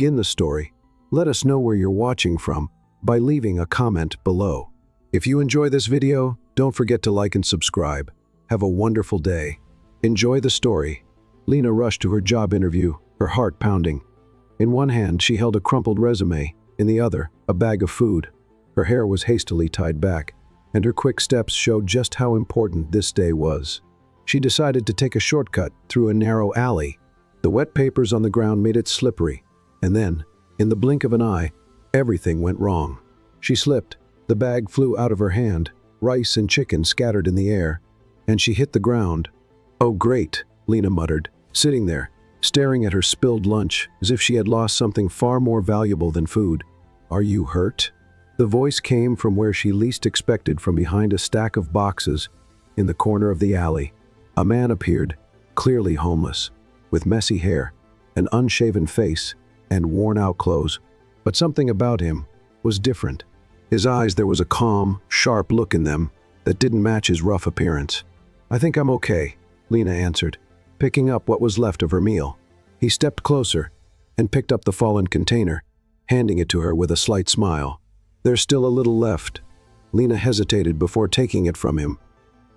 begin the story, let us know where you're watching from by leaving a comment below. If you enjoy this video, don't forget to like and subscribe. Have a wonderful day. Enjoy the story. Lena rushed to her job interview, her heart pounding. In one hand, she held a crumpled resume, in the other, a bag of food. Her hair was hastily tied back, and her quick steps showed just how important this day was. She decided to take a shortcut through a narrow alley. The wet papers on the ground made it slippery, and then, in the blink of an eye, everything went wrong. She slipped, the bag flew out of her hand, rice and chicken scattered in the air, and she hit the ground. "Oh great," Lena muttered, sitting there, staring at her spilled lunch as if she had lost something far more valuable than food. "Are you hurt?" The voice came from where she least expected, from behind a stack of boxes in the corner of the alley. A man appeared, clearly homeless, with messy hair, an unshaven face, and worn-out clothes. But something about him was different. His eyes, there was a calm, sharp look in them that didn't match his rough appearance. "I think I'm okay," Lena answered, picking up what was left of her meal. He stepped closer and picked up the fallen container, handing it to her with a slight smile. "There's still a little left." Lena hesitated before taking it from him.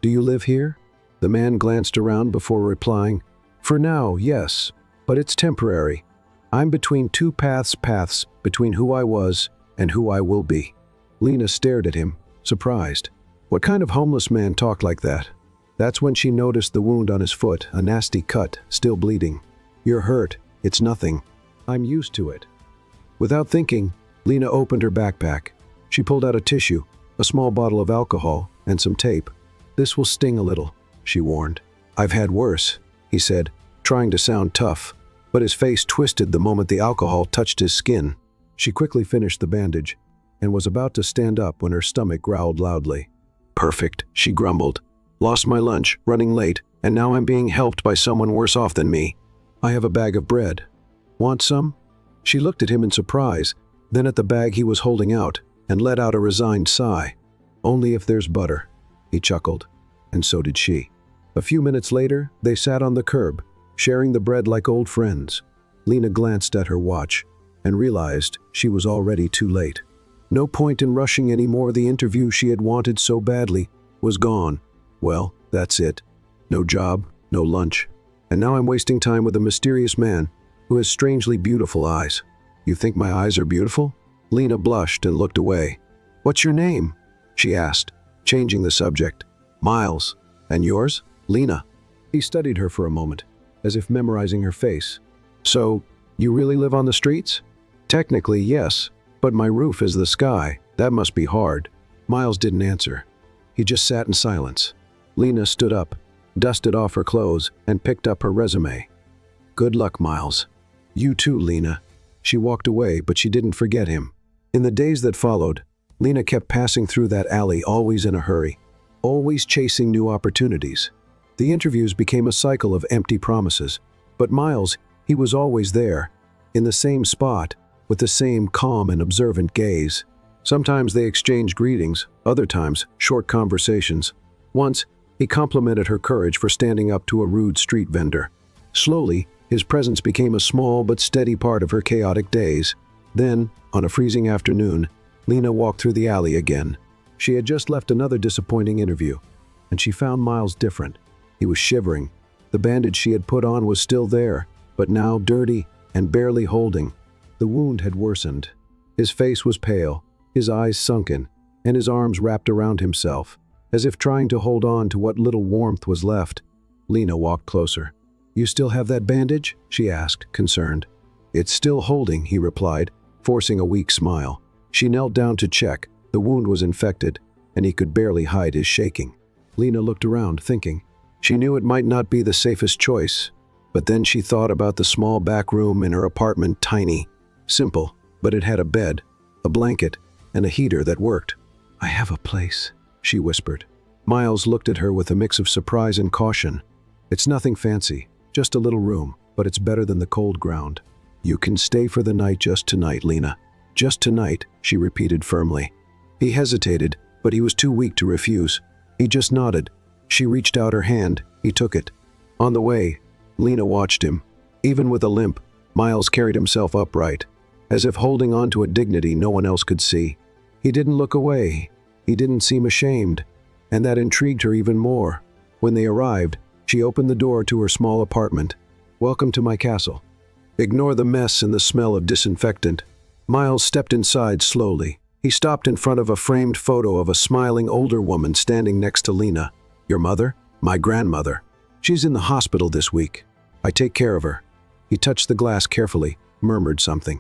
"Do you live here?" The man glanced around before replying. "For now, yes, but it's temporary. I'm between two paths between who I was and who I will be." Lena stared at him, surprised. What kind of homeless man talked like that? That's when she noticed the wound on his foot, a nasty cut, still bleeding. "You're hurt. It's nothing. I'm used to it." Without thinking, Lena opened her backpack. She pulled out a tissue, a small bottle of alcohol, and some tape. "This will sting a little," she warned. "I've had worse," he said, trying to sound tough, but his face twisted the moment the alcohol touched his skin. She quickly finished the bandage and was about to stand up when her stomach growled loudly. "Perfect," she grumbled. "Lost my lunch, running late, and now I'm being helped by someone worse off than me. I have a bag of bread. Want some?" She looked at him in surprise, then at the bag he was holding out, and let out a resigned sigh. "Only if there's butter," he chuckled, and so did she. A few minutes later, they sat on the curb, sharing the bread like old friends. Lena glanced at her watch and realized she was already too late. No point in rushing anymore. The interview she had wanted so badly was gone. Well, that's it. No job, no lunch. And now I'm wasting time with a mysterious man who has strangely beautiful eyes. "You think my eyes are beautiful?" Lena blushed and looked away. "What's your name?" she asked, changing the subject. "Miles. And yours?" "Lena." He studied her for a moment, as if memorizing her face. "So, you really live on the streets?" "Technically, yes, but my roof is the sky. That must be hard." Miles didn't answer. He just sat in silence. Lena stood up, dusted off her clothes, and picked up her resume. "Good luck, Miles." "You too, Lena." She walked away, but she didn't forget him. In the days that followed, Lena kept passing through that alley, always in a hurry, always chasing new opportunities. The interviews became a cycle of empty promises, but Miles, he was always there, in the same spot, with the same calm and observant gaze. Sometimes they exchanged greetings, other times short conversations. Once, he complimented her courage for standing up to a rude street vendor. Slowly, his presence became a small but steady part of her chaotic days. Then, on a freezing afternoon, Lena walked through the alley again. She had just left another disappointing interview, and she found Miles different. He was shivering. The bandage she had put on was still there, but now dirty and barely holding. The wound had worsened. His face was pale, his eyes sunken, and his arms wrapped around himself, as if trying to hold on to what little warmth was left. Lena walked closer. "You still have that bandage?" she asked, concerned. "It's still holding," he replied, forcing a weak smile. She knelt down to check. The wound was infected, and he could barely hide his shaking. Lena looked around, thinking. She knew it might not be the safest choice, but then she thought about the small back room in her apartment, tiny, simple, but it had a bed, a blanket, and a heater that worked. "I have a place," she whispered. Miles looked at her with a mix of surprise and caution. "It's nothing fancy, just a little room, but it's better than the cold ground. You can stay for the night, just tonight, Lena." "Just tonight," she repeated firmly. He hesitated, but he was too weak to refuse. He just nodded. She reached out her hand. He took it. On the way, Lena watched him. Even with a limp, Miles carried himself upright, as if holding on to a dignity no one else could see. He didn't look away. He didn't seem ashamed, and that intrigued her even more. When they arrived, she opened the door to her small apartment. "Welcome to my castle." Ignore the mess and the smell of disinfectant. Miles stepped inside slowly. He stopped in front of a framed photo of a smiling older woman standing next to Lena. "Your mother?" "My grandmother. She's in the hospital this week. I take care of her." He touched the glass carefully, murmured something.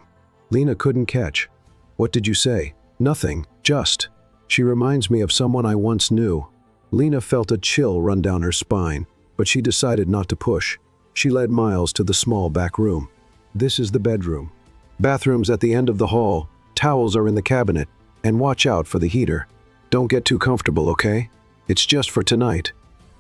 Lena couldn't catch. "What did you say?" "Nothing, just. She reminds me of someone I once knew." Lena felt a chill run down her spine, but she decided not to push. She led Miles to the small back room. "This is the bedroom. Bathroom's at the end of the hall. Towels are in the cabinet. And watch out for the heater. Don't get too comfortable, okay? It's just for tonight."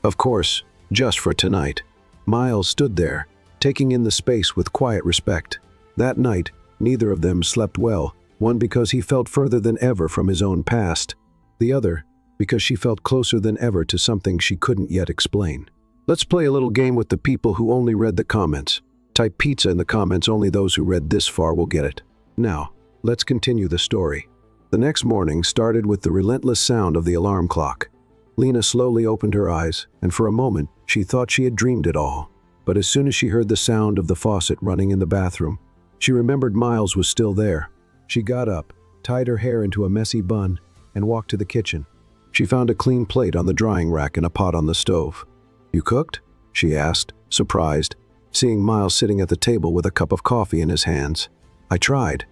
Of course, just for tonight. Miles stood there, taking in the space with quiet respect. That night, neither of them slept well, one because he felt further than ever from his own past, the other because she felt closer than ever to something she couldn't yet explain. Let's play a little game with the people who only read the comments. Type pizza in the comments, only those who read this far will get it. Now, let's continue the story. The next morning started with the relentless sound of the alarm clock. Lena slowly opened her eyes, and for a moment, she thought she had dreamed it all. But as soon as she heard the sound of the faucet running in the bathroom, she remembered Miles was still there. She got up, tied her hair into a messy bun, and walked to the kitchen. She found a clean plate on the drying rack and a pot on the stove. "You cooked?" she asked, surprised, seeing Miles sitting at the table with a cup of coffee in his hands. "I tried.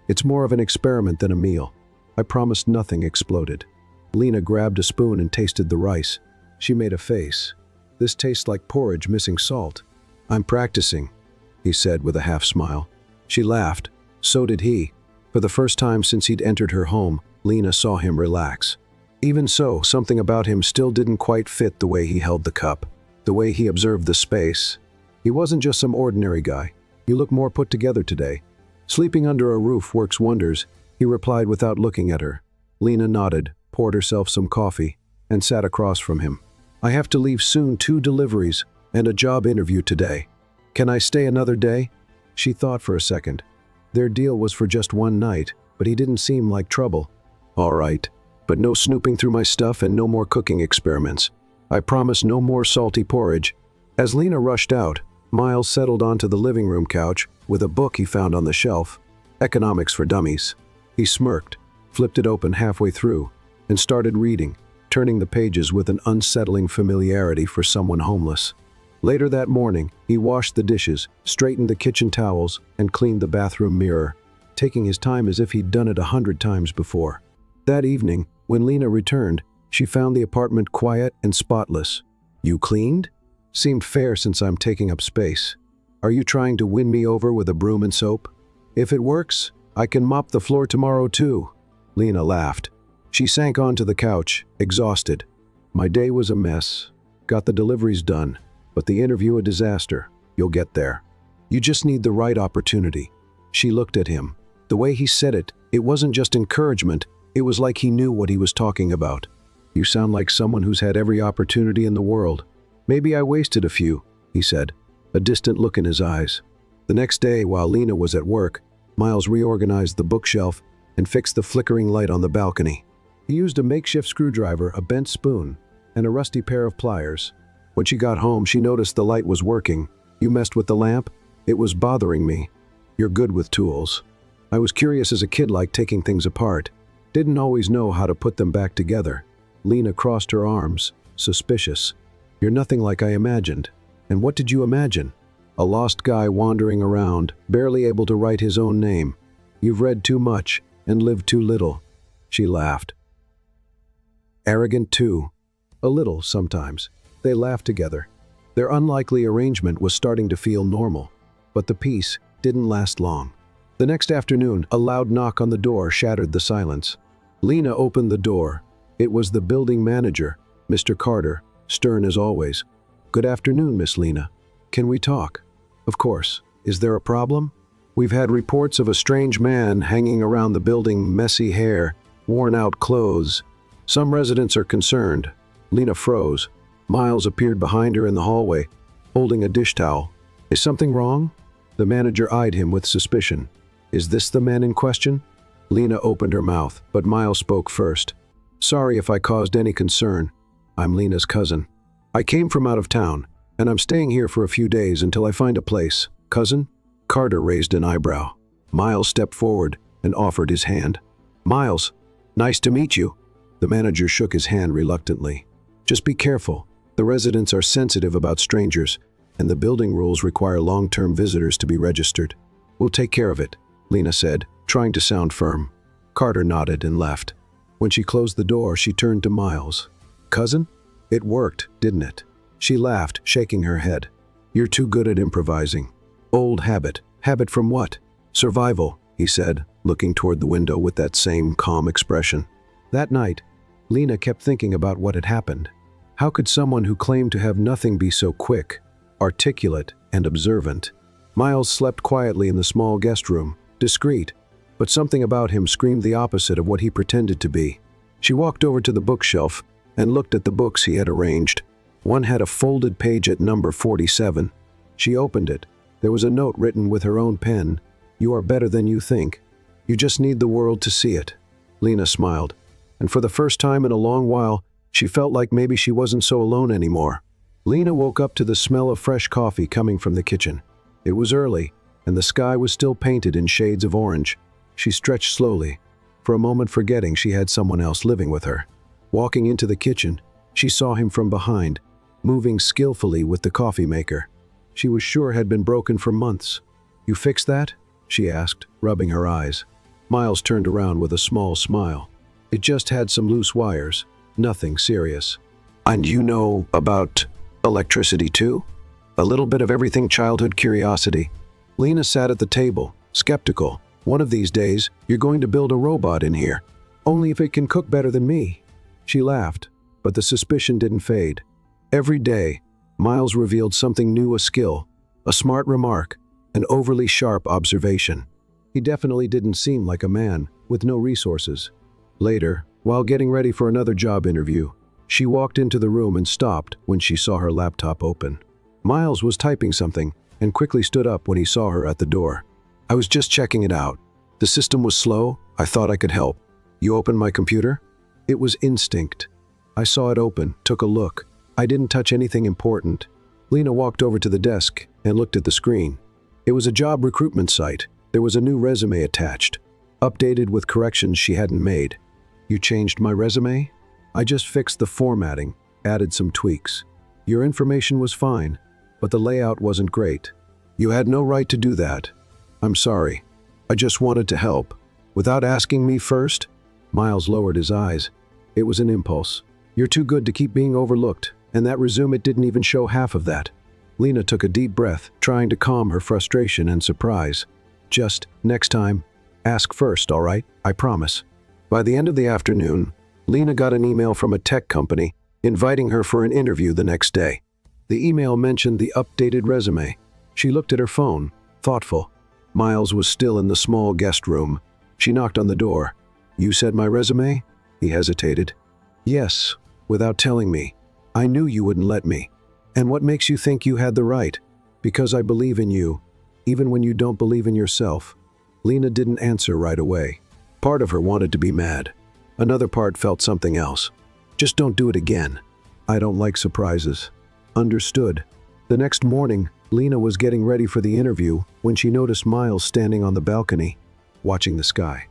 It's more of an experiment than a meal. I promised nothing exploded." Lena grabbed a spoon and tasted the rice. She made a face. "This tastes like porridge missing salt." "I'm practicing," he said with a half smile. She laughed. So did he. For the first time since he'd entered her home, Lena saw him relax. Even so, something about him still didn't quite fit the way he held the cup, the way he observed the space. He wasn't just some ordinary guy. "You look more put together today." "Sleeping under a roof works wonders," he replied without looking at her. Lena nodded, poured herself some coffee, and sat across from him. "I have to leave soon, 2 deliveries, and a job interview today. Can I stay another day?" She thought for a second. Their deal was for just one night, but he didn't seem like trouble. "All right, but no snooping through my stuff and no more cooking experiments. I promise no more salty porridge." As Lena rushed out, Miles settled onto the living room couch with a book he found on the shelf, Economics for Dummies. He smirked, flipped it open halfway through, and started reading, turning the pages with an unsettling familiarity for someone homeless. Later that morning, he washed the dishes, straightened the kitchen towels, and cleaned the bathroom mirror, taking his time as if he'd done it 100 times before. That evening, when Lena returned, she found the apartment quiet and spotless. "You cleaned? Seemed fair since I'm taking up space. Are you trying to win me over with a broom and soap? If it works, I can mop the floor tomorrow too." Lena laughed. She sank onto the couch, exhausted. "My day was a mess. Got the deliveries done, but the interview a disaster. You'll get there. You just need the right opportunity." She looked at him. The way he said it, it wasn't just encouragement, it was like he knew what he was talking about. "You sound like someone who's had every opportunity in the world." "Maybe I wasted a few," he said, a distant look in his eyes. The next day, while Lena was at work, Miles reorganized the bookshelf and fixed the flickering light on the balcony. He used a makeshift screwdriver, a bent spoon, and a rusty pair of pliers. When she got home, she noticed the light was working. "You messed with the lamp? It was bothering me." "You're good with tools." "I was curious as a kid, like taking things apart. Didn't always know how to put them back together." Lena crossed her arms, suspicious. "You're nothing like I imagined." "And what did you imagine?" "A lost guy wandering around, barely able to write his own name. You've read too much and lived too little." She laughed. "Arrogant too." "A little, sometimes." They laughed together. Their unlikely arrangement was starting to feel normal, but the peace didn't last long. The next afternoon, a loud knock on the door shattered the silence. Lena opened the door. It was the building manager, Mr. Carter, stern as always. "Good afternoon, Miss Lena. Can we talk?" "Of course. Is there a problem?" "We've had reports of a strange man hanging around the building, messy hair, worn-out clothes. Some residents are concerned." Lena froze. Miles appeared behind her in the hallway, holding a dish towel. "Is something wrong?" The manager eyed him with suspicion. Is this the man in question? Lena opened her mouth, but Miles spoke first. Sorry if I caused any concern. I'm Lena's cousin. I came from out of town, and I'm staying here for a few days until I find a place. Cousin? Carter raised an eyebrow. Miles stepped forward and offered his hand. Miles, nice to meet you. The manager shook his hand reluctantly. Just be careful. The residents are sensitive about strangers, and the building rules require long-term visitors to be registered. We'll take care of it, Lena said, trying to sound firm. Carter nodded and left. When she closed the door, she turned to Miles. Cousin? It worked, didn't it? She laughed, shaking her head. You're too good at improvising. Old habit. Habit from what? Survival, he said, looking toward the window with that same calm expression. That night, Lena kept thinking about what had happened. How could someone who claimed to have nothing be so quick, articulate, and observant? Miles slept quietly in the small guest room, discreet, but something about him screamed the opposite of what he pretended to be. She walked over to the bookshelf and looked at the books he had arranged. One had a folded page at number 47. She opened it. There was a note written with her own pen. You are better than you think. You just need the world to see it. Lena smiled, and for the first time in a long while, she felt like maybe she wasn't so alone anymore. Lena woke up to the smell of fresh coffee coming from the kitchen. It was early, and the sky was still painted in shades of orange. She stretched slowly, for a moment forgetting she had someone else living with her. Walking into the kitchen, she saw him from behind, moving skillfully with the coffee maker. She was sure had been broken for months. You fixed that? She asked, rubbing her eyes. Miles turned around with a small smile. It just had some loose wires, nothing serious. And you know about electricity too? A little bit of everything, childhood curiosity. Lena sat at the table, skeptical. One of these days, you're going to build a robot in here. Only if it can cook better than me. She laughed, but the suspicion didn't fade. Every day, Miles revealed something new, a skill, a smart remark, an overly sharp observation. He definitely didn't seem like a man with no resources. Later, while getting ready for another job interview, she walked into the room and stopped when she saw her laptop open. Miles was typing something and quickly stood up when he saw her at the door. I was just checking it out. The system was slow. I thought I could help. You opened my computer? It was instinct. I saw it open, took a look. I didn't touch anything important. Lena walked over to the desk and looked at the screen. It was a job recruitment site. There was a new resume attached, updated with corrections she hadn't made. You changed my resume? I just fixed the formatting, added some tweaks. Your information was fine, but the layout wasn't great. You had no right to do that. I'm sorry. I just wanted to help. Without asking me first? Miles lowered his eyes. It was an impulse. You're too good to keep being overlooked, and that resume didn't even show half of that. Lena took a deep breath, trying to calm her frustration and surprise. Just, next time, ask first, all right? I promise. By the end of the afternoon, Lena got an email from a tech company inviting her for an interview the next day. The email mentioned the updated resume. She looked at her phone, thoughtful. Miles was still in the small guest room. She knocked on the door. You said my resume? He hesitated. Yes, without telling me. I knew you wouldn't let me. And what makes you think you had the right? Because I believe in you, even when you don't believe in yourself. Lena didn't answer right away. Part of her wanted to be mad. Another part felt something else. Just don't do it again. I don't like surprises. Understood. The next morning, Lena was getting ready for the interview when she noticed Miles standing on the balcony, watching the sky.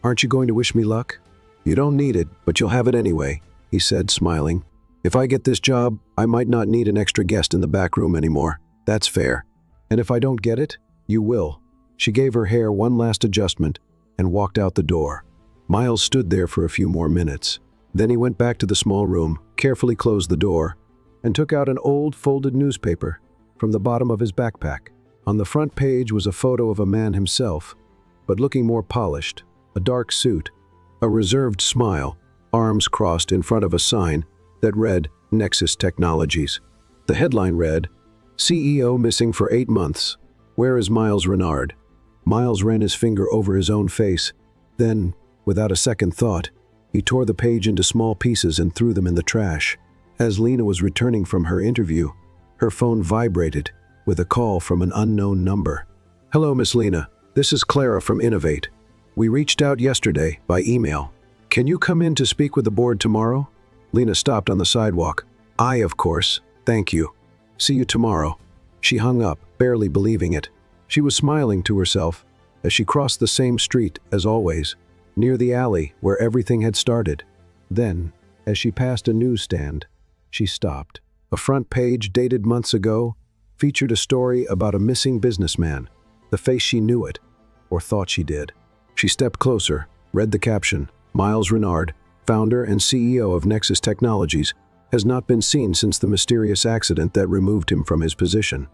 Aren't you going to wish me luck? You don't need it, but you'll have it anyway, he said, smiling. If I get this job, I might not need an extra guest in the back room anymore. That's fair. And if I don't get it, you will. She gave her hair one last adjustment and walked out the door. Miles stood there for a few more minutes. Then he went back to the small room, carefully closed the door, and took out an old folded newspaper from the bottom of his backpack. On the front page was a photo of a man himself, but looking more polished, a dark suit, a reserved smile, arms crossed in front of a sign that read Nexus Technologies. The headline read, CEO missing for 8 months. Where is Miles Renard? Miles ran his finger over his own face. Then, without a second thought, he tore the page into small pieces and threw them in the trash. As Lena was returning from her interview, her phone vibrated with a call from an unknown number. Hello, Miss Lena. This is Clara from Innovate. We reached out yesterday by email. Can you come in to speak with the board tomorrow? Lena stopped on the sidewalk. Of course. Thank you. See you tomorrow. She hung up, barely believing it. She was smiling to herself as she crossed the same street as always, near the alley where everything had started. Then, as she passed a newsstand, she stopped. A front page dated months ago featured a story about a missing businessman. The face she knew it, or thought she did. She stepped closer, read the caption. Miles Renard, founder and CEO of Nexus Technologies, has not been seen since the mysterious accident that removed him from his position.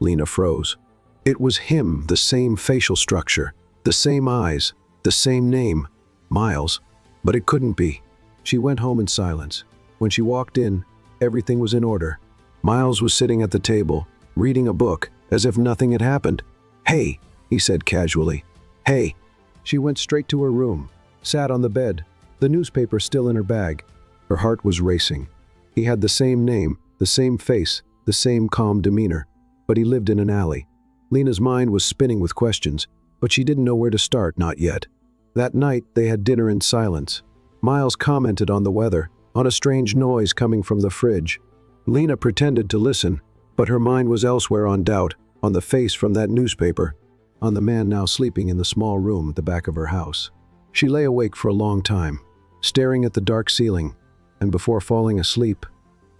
Lena froze. It was him, the same facial structure, the same eyes, the same name, Miles. But it couldn't be. She went home in silence. When she walked in, everything was in order. Miles was sitting at the table, reading a book, as if nothing had happened. Hey, he said casually. Hey. She went straight to her room, sat on the bed, the newspaper still in her bag. Her heart was racing. He had the same name, the same face, the same calm demeanor, but he lived in an alley. Lena's mind was spinning with questions, but she didn't know where to start, not yet. That night, they had dinner in silence. Miles commented on the weather, on a strange noise coming from the fridge. Lena pretended to listen, but her mind was elsewhere, on doubt, on the face from that newspaper, on the man now sleeping in the small room at the back of her house. She lay awake for a long time, staring at the dark ceiling, and before falling asleep,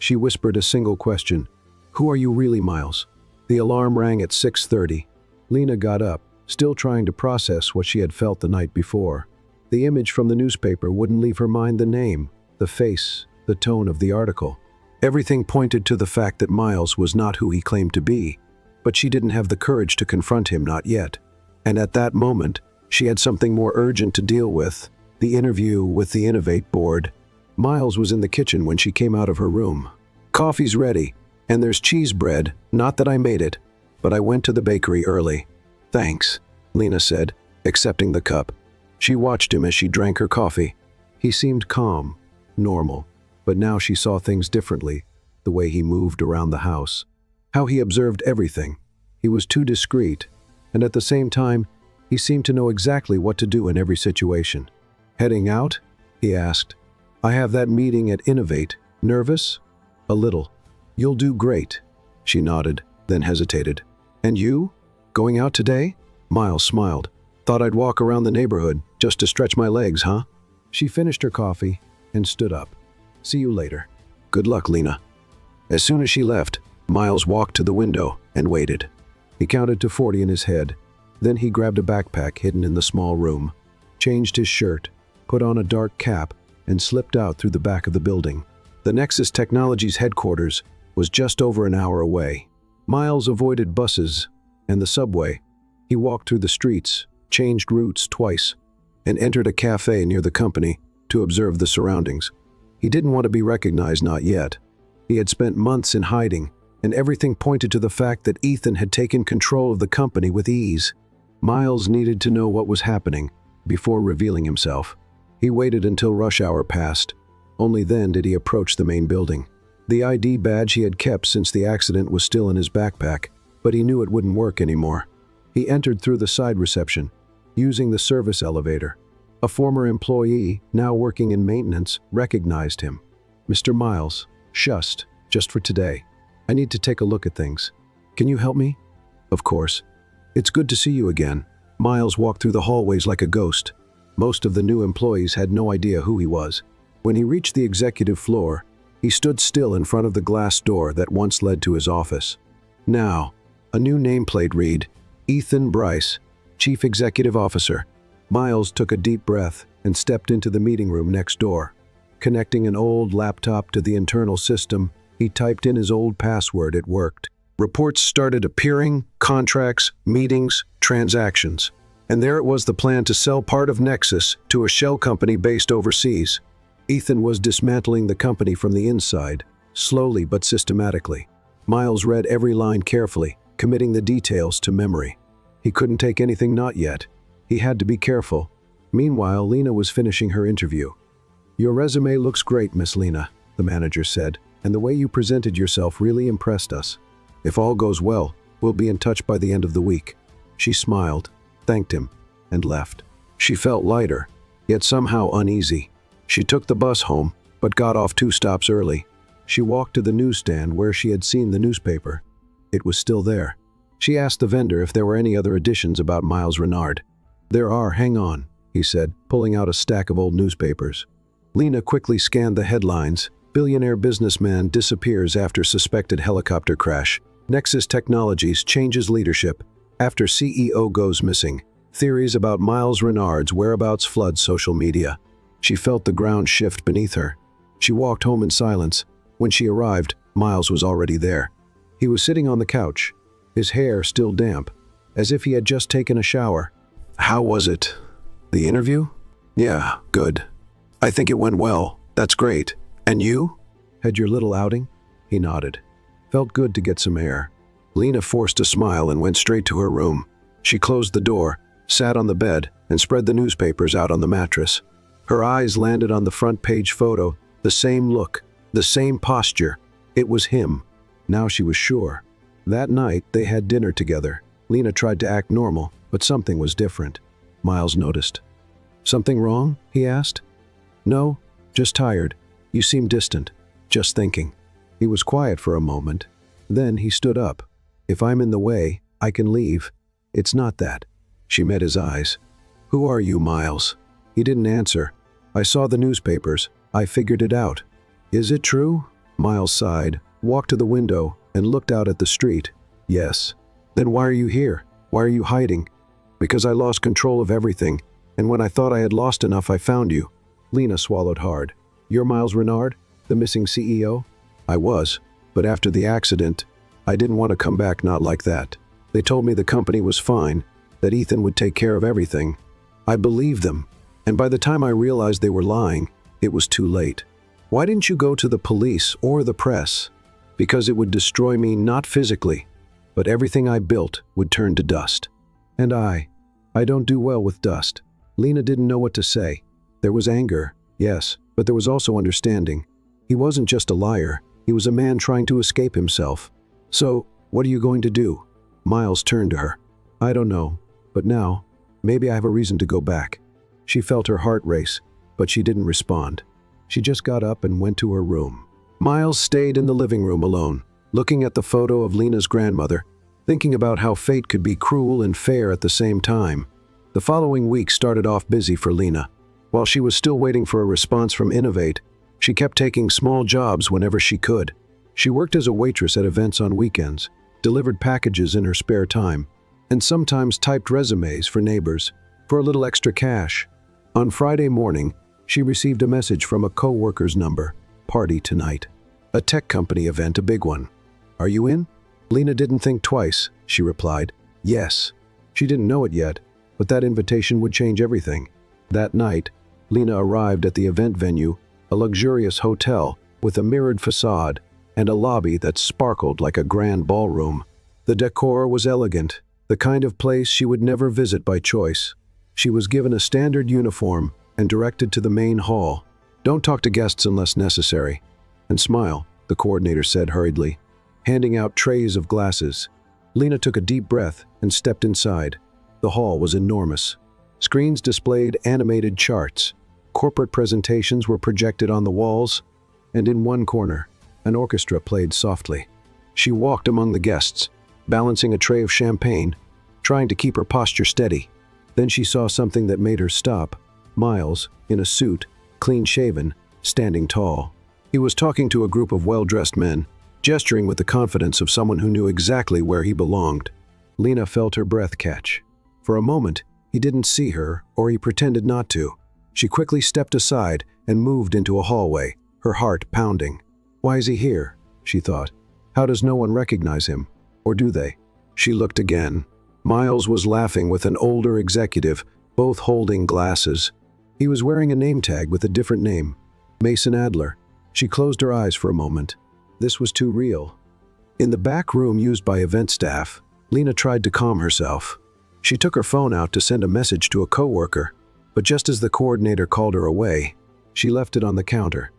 she whispered a single question. Who are you really, Miles? The alarm rang at 6:30. Lena got up, still trying to process what she had felt the night before. The image from the newspaper wouldn't leave her mind, the name, the face, the tone of the article. Everything pointed to the fact that Miles was not who he claimed to be, but she didn't have the courage to confront him, not yet. And at that moment, she had something more urgent to deal with, the interview with the Innovate board. Miles was in the kitchen when she came out of her room. Coffee's ready, and there's cheese bread, not that I made it, but I went to the bakery early. Thanks, Lena said, accepting the cup. She watched him as she drank her coffee. He seemed calm, normal, but now she saw things differently, the way he moved around the house, how he observed everything. He was too discreet, and at the same time, he seemed to know exactly what to do in every situation. Heading out? He asked. I have that meeting at Innovate. Nervous? A little. You'll do great. She nodded, then hesitated. And you? Going out today? Miles smiled. Thought I'd walk around the neighborhood, just to stretch my legs, huh? She finished her coffee and stood up. See you later. Good luck, Lena. As soon as she left, Miles walked to the window and waited. He counted to 40 in his head. Then he grabbed a backpack hidden in the small room, changed his shirt, put on a dark cap, and slipped out through the back of the building. The Nexus Technologies headquarters was just over an hour away. Miles avoided buses and the subway. He walked through the streets, changed routes twice, and entered a cafe near the company to observe the surroundings. He didn't want to be recognized, not yet. He had spent months in hiding, and everything pointed to the fact that Ethan had taken control of the company with ease. Miles needed to know what was happening before revealing himself. He waited until rush hour passed. Only then did he approach the main building. The ID badge he had kept since the accident was still in his backpack, but he knew it wouldn't work anymore. He entered through the side reception, using the service elevator. A former employee, now working in maintenance, recognized him. Mr. Miles, just for today. I need to take a look at things. Can you help me? Of course. It's good to see you again. Miles walked through the hallways like a ghost. Most of the new employees had no idea who he was. When he reached the executive floor, he stood still in front of the glass door that once led to his office. Now, a new nameplate read, Ethan Bryce, Chief Executive Officer. Miles took a deep breath and stepped into the meeting room next door. Connecting an old laptop to the internal system, he typed in his old password. It worked. Reports started appearing, contracts, meetings, transactions. And there it was, the plan to sell part of Nexus to a shell company based overseas. Ethan was dismantling the company from the inside, slowly but systematically. Miles read every line carefully, committing the details to memory. He couldn't take anything, not yet. He had to be careful. Meanwhile, Lena was finishing her interview. Your resume looks great, Miss Lena, the manager said, and the way you presented yourself really impressed us. If all goes well, we'll be in touch by the end of the week. She smiled. thanked him, and left. She felt lighter, yet somehow uneasy. She took the bus home, but got off 2 stops early. She walked to the newsstand where she had seen the newspaper. It was still there. She asked the vendor if there were any other editions about Miles Renard. "There are, hang on," he said, pulling out a stack of old newspapers. Lena quickly scanned the headlines. Billionaire businessman disappears after suspected helicopter crash. Nexus Technologies changes leadership after CEO goes missing. Theories about Miles Renard's whereabouts flood social media. She felt the ground shift beneath her. She walked home in silence. When she arrived, Miles was already there. He was sitting on the couch, his hair still damp, as if he had just taken a shower. "How was it? The interview?" "Yeah, good. I think it went well. That's great. And you? Had your little outing?" He nodded. Felt good to get some air. Lena forced a smile and went straight to her room. She closed the door, sat on the bed, and spread the newspapers out on the mattress. Her eyes landed on the front page photo, the same look, the same posture. It was him. Now she was sure. That night, they had dinner together. Lena tried to act normal, but something was different. Miles noticed. "Something wrong?" he asked. "No, just tired. You seem distant. Just thinking." He was quiet for a moment. Then he stood up. "If I'm in the way, I can leave." "It's not that." She met his eyes. "Who are you, Miles?" He didn't answer. "I saw the newspapers. I figured it out." "Is it true?" Miles sighed, walked to the window, and looked out at the street. "Yes." "Then why are you here? Why are you hiding?" "Because I lost control of everything, and when I thought I had lost enough, I found you." Lena swallowed hard. "You're Miles Renard, the missing CEO?" "I was, but after the accident, I didn't want to come back not like that. They told me the company was fine, that Ethan would take care of everything. I believed them, and by the time I realized they were lying, it was too late." "Why didn't you go to the police or the press?" "Because it would destroy me not physically, but everything I built would turn to dust. And I don't do well with dust." Lena didn't know what to say. There was anger, yes, but there was also understanding. He wasn't just a liar, he was a man trying to escape himself. "So, what are you going to do?" Miles turned to her. "I don't know, but now, maybe I have a reason to go back." She felt her heart race, but she didn't respond. She just got up and went to her room. Miles stayed in the living room alone, looking at the photo of Lena's grandmother, thinking about how fate could be cruel and fair at the same time. The following week started off busy for Lena. While she was still waiting for a response from Innovate, she kept taking small jobs whenever she could. She worked as a waitress at events on weekends, delivered packages in her spare time, and sometimes typed resumes for neighbors for a little extra cash. On Friday morning, she received a message from a co-worker's number. "Party tonight. A tech company event, a big one. Are you in?" Lena didn't think twice. She replied, "Yes." She didn't know it yet, but that invitation would change everything. That night, Lena arrived at the event venue, a luxurious hotel with a mirrored facade and a lobby that sparkled like a grand ballroom. The decor was elegant, the kind of place she would never visit by choice. She was given a standard uniform and directed to the main hall. "Don't talk to guests unless necessary. And smile," the coordinator said hurriedly, handing out trays of glasses. Lena took a deep breath and stepped inside. The hall was enormous. Screens displayed animated charts. Corporate presentations were projected on the walls, and in one corner, an orchestra played softly. She walked among the guests, balancing a tray of champagne, trying to keep her posture steady. Then she saw something that made her stop. Miles, in a suit, clean-shaven, standing tall. He was talking to a group of well-dressed men, gesturing with the confidence of someone who knew exactly where he belonged. Lena felt her breath catch. For a moment, he didn't see her, or he pretended not to. She quickly stepped aside and moved into a hallway, her heart pounding. "Why is he here?" she thought. "How does no one recognize him? Or do they?" She looked again. Miles was laughing with an older executive, both holding glasses. He was wearing a name tag with a different name, Mason Adler. She closed her eyes for a moment. This was too real. In the back room used by event staff, Lena tried to calm herself. She took her phone out to send a message to a coworker, but just as the coordinator called her away, she left it on the counter.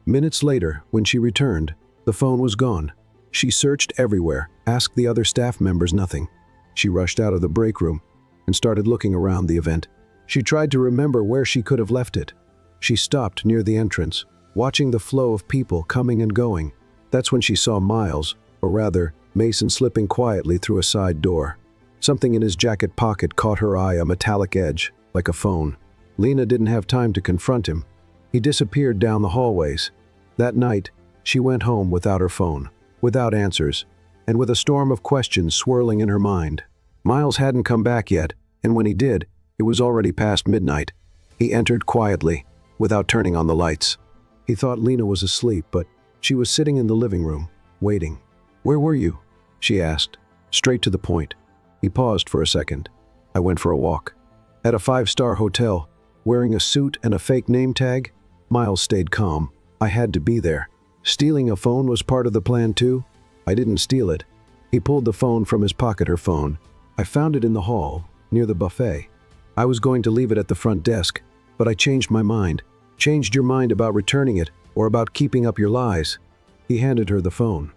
Minutes later, when she returned, the phone was gone. She searched everywhere, asked the other staff members nothing. She rushed out of the break room. and started looking around the event. She tried to remember where she could have left it. She stopped near the entrance, watching the flow of people coming and going. That's when she saw Miles, or rather, Mason, slipping quietly through a side door. Something in his jacket pocket caught her eye, a metallic edge, like a phone. Lena didn't have time to confront him. He disappeared down the hallways. That night, she went home without her phone, without answers, and with a storm of questions swirling in her mind. Miles hadn't come back yet, and when he did, it was already past midnight. He entered quietly, without turning on the lights. He thought Lena was asleep, but she was sitting in the living room, waiting. "Where were you?" she asked, straight to the point. He paused for a second. "I went for a walk. At a 5-star hotel, wearing a suit and a fake name tag." Miles stayed calm. "I had to be there. Stealing a phone was part of the plan too. I didn't steal it." He pulled the phone from his pocket. "Her phone. I found it in the hall, near the buffet. I was going to leave it at the front desk, but I changed my mind." "Changed your mind about returning it, or about keeping up your lies?" He handed her the phone.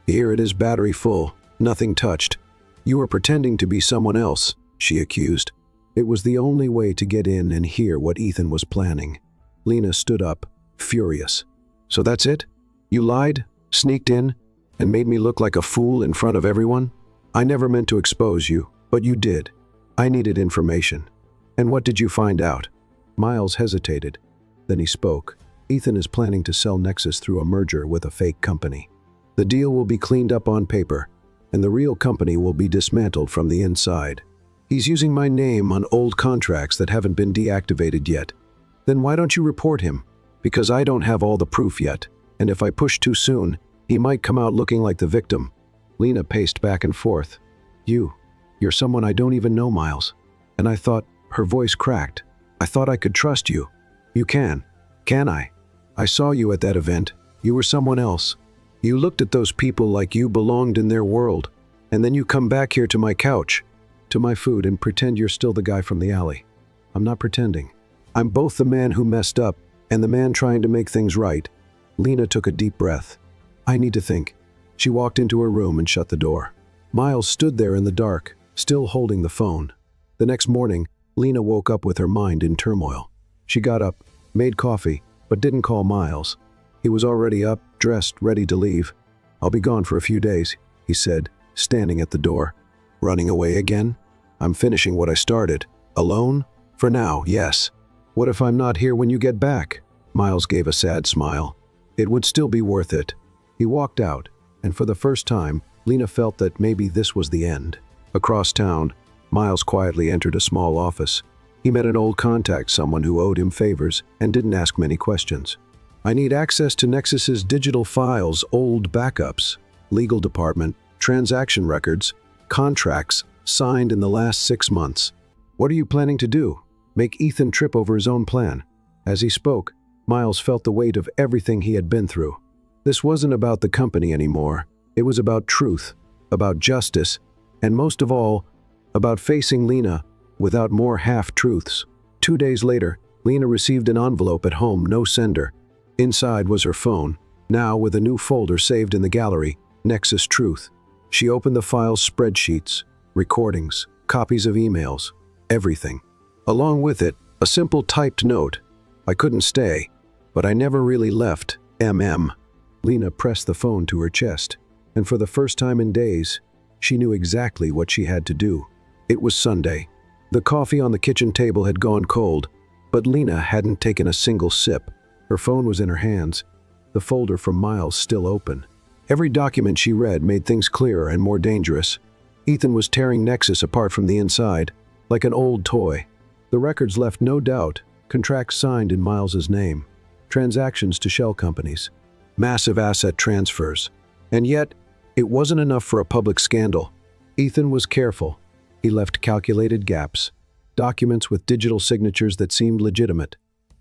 "Here it is, battery full, nothing touched." "You were pretending to be someone else," she accused. It was the only way to get in and hear what Ethan was planning. Lena stood up, furious. "So that's it? You lied, sneaked in, and made me look like a fool in front of everyone? I never meant to expose you, but you did. I needed information. And what did you find out?" Miles hesitated. Then he spoke. "Ethan is planning to sell Nexus through a merger with a fake company. The deal will be cleaned up on paper, and the real company will be dismantled from the inside. He's using my name on old contracts that haven't been deactivated yet. Then why don't you report him? Because I don't have all the proof yet, and if I push too soon, he might come out looking like the victim." Lena paced back and forth. You're someone I don't even know, Miles." And I thought, her voice cracked, "I thought I could trust you." "You can I? I saw you at that event. You were someone else. You looked at those people like you belonged in their world, and then you come back here to my couch, to my food, and pretend you're still the guy from the alley." "I'm not pretending. I'm both the man who messed up and the man trying to make things right." Lena took a deep breath. "I need to think." She walked into her room and shut the door. Miles stood there in the dark, still holding the phone. The next morning, Lena woke up with her mind in turmoil. She got up, made coffee, but didn't call Miles. He was already up, dressed, ready to leave. "I'll be gone for a few days," he said, standing at the door. "Running away again? I'm finishing what I started. Alone? For now, yes. What if I'm not here when you get back?" Miles gave a sad smile. "It would still be worth it." He walked out, and for the first time, Lena felt that maybe this was the end. Across town, Miles quietly entered a small office. He met an old contact, someone who owed him favors and didn't ask many questions. "I need access to Nexus's digital files, old backups, legal department, transaction records, contracts signed in the last 6 months. What are you planning to do? Make Ethan trip over his own plan?" As he spoke, Miles felt the weight of everything he had been through. This wasn't about the company anymore. It was about truth, about justice, and most of all, about facing Lena without more half-truths. 2 days later, Lena received an envelope at home, no sender. Inside was her phone, now with a new folder saved in the gallery, Nexus Truth. She opened the files, spreadsheets, recordings, copies of emails, everything. Along with it, a simple typed note. "I couldn't stay, but I never really left, MM." Lena pressed the phone to her chest, and for the first time in days, she knew exactly what she had to do. It was Sunday. The coffee on the kitchen table had gone cold, but Lena hadn't taken a single sip. Her phone was in her hands, the folder from Miles still open. Every document she read made things clearer and more dangerous. Ethan was tearing Nexus apart from the inside, like an old toy. The records left no doubt, contracts signed in Miles's name, transactions to shell companies, massive asset transfers. And yet, it wasn't enough for a public scandal. Ethan was careful. He left calculated gaps, documents with digital signatures that seemed legitimate,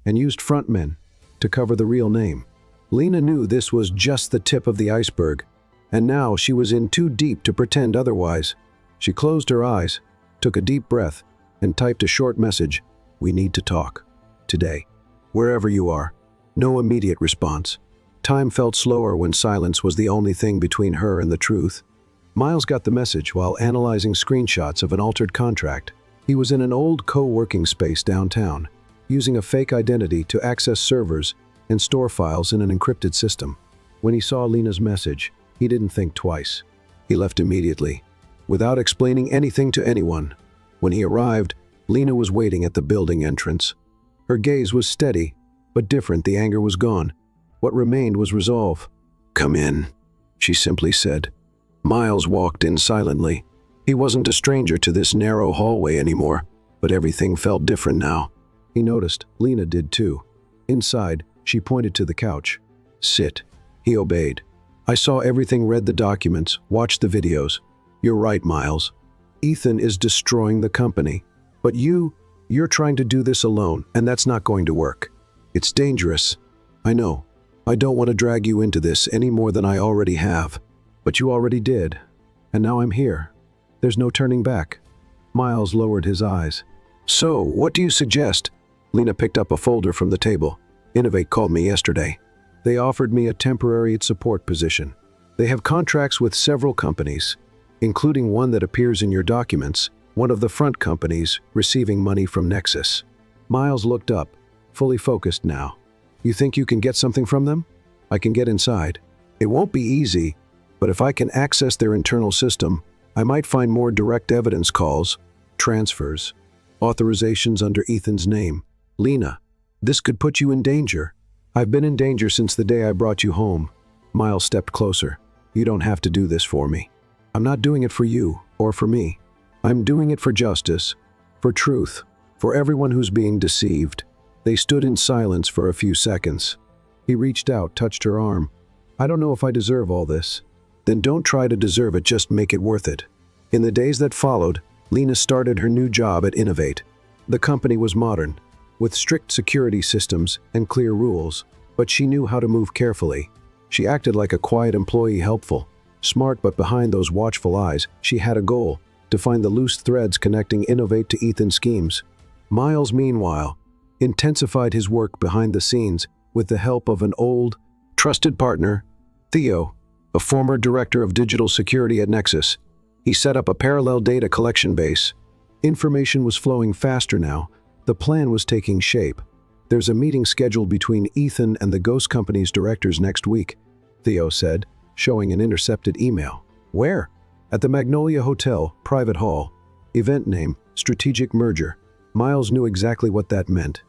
and used frontmen to cover the real name. Lena knew this was just the tip of the iceberg, and now she was in too deep to pretend otherwise. She closed her eyes, took a deep breath, and typed a short message. "We need to talk. Today. Wherever you are." No immediate response. Time felt slower when silence was the only thing between her and the truth. Miles got the message while analyzing screenshots of an altered contract. He was in an old co-working space downtown, using a fake identity to access servers and store files in an encrypted system. When he saw Lena's message, he didn't think twice. He left immediately, without explaining anything to anyone. When he arrived, Lena was waiting at the building entrance. Her gaze was steady, but different. The anger was gone. What remained was resolve. "Come in," she simply said. Miles walked in silently. He wasn't a stranger to this narrow hallway anymore, but everything felt different now. He noticed Lena did too. Inside, she pointed to the couch. "Sit." He obeyed. "I saw everything, read the documents, watched the videos. You're right, Miles. Ethan is destroying the company. But you're trying to do this alone, and that's not going to work. It's dangerous. I know. I don't want to drag you into this any more than I already have. But you already did. And now I'm here. There's no turning back." Miles lowered his eyes. "So, what do you suggest?" Lena picked up a folder from the table. "Innovate called me yesterday. They offered me a temporary support position. They have contracts with several companies, including one that appears in your documents, one of the front companies receiving money from Nexus." Miles looked up, fully focused now. "You think you can get something from them?" "I can get inside. It won't be easy, but if I can access their internal system, I might find more direct evidence calls, transfers, authorizations under Ethan's name. Lena, this could put you in danger." "I've been in danger since the day I brought you home." Miles stepped closer. "You don't have to do this for me. I'm not doing it for you or for me. I'm doing it for justice, for truth, for everyone who's being deceived." They stood in silence for a few seconds. He reached out, touched her arm. "I don't know if I deserve all this." "Then don't try to deserve it, just make it worth it." In the days that followed, Lena started her new job at Innovate. The company was modern, with strict security systems and clear rules, but she knew how to move carefully. She acted like a quiet employee, helpful, smart, but behind those watchful eyes, she had a goal: to find the loose threads connecting Innovate to Ethan's schemes. Miles, meanwhile, intensified his work behind the scenes with the help of an old, trusted partner, Theo, a former director of digital security at Nexus. He set up a parallel data collection base. Information was flowing faster now. The plan was taking shape. "There's a meeting scheduled between Ethan and the Ghost Company's directors next week," Theo said, showing an intercepted email. "Where?" "At the Magnolia Hotel, private hall. Event name, Strategic Merger." Miles knew exactly what that meant.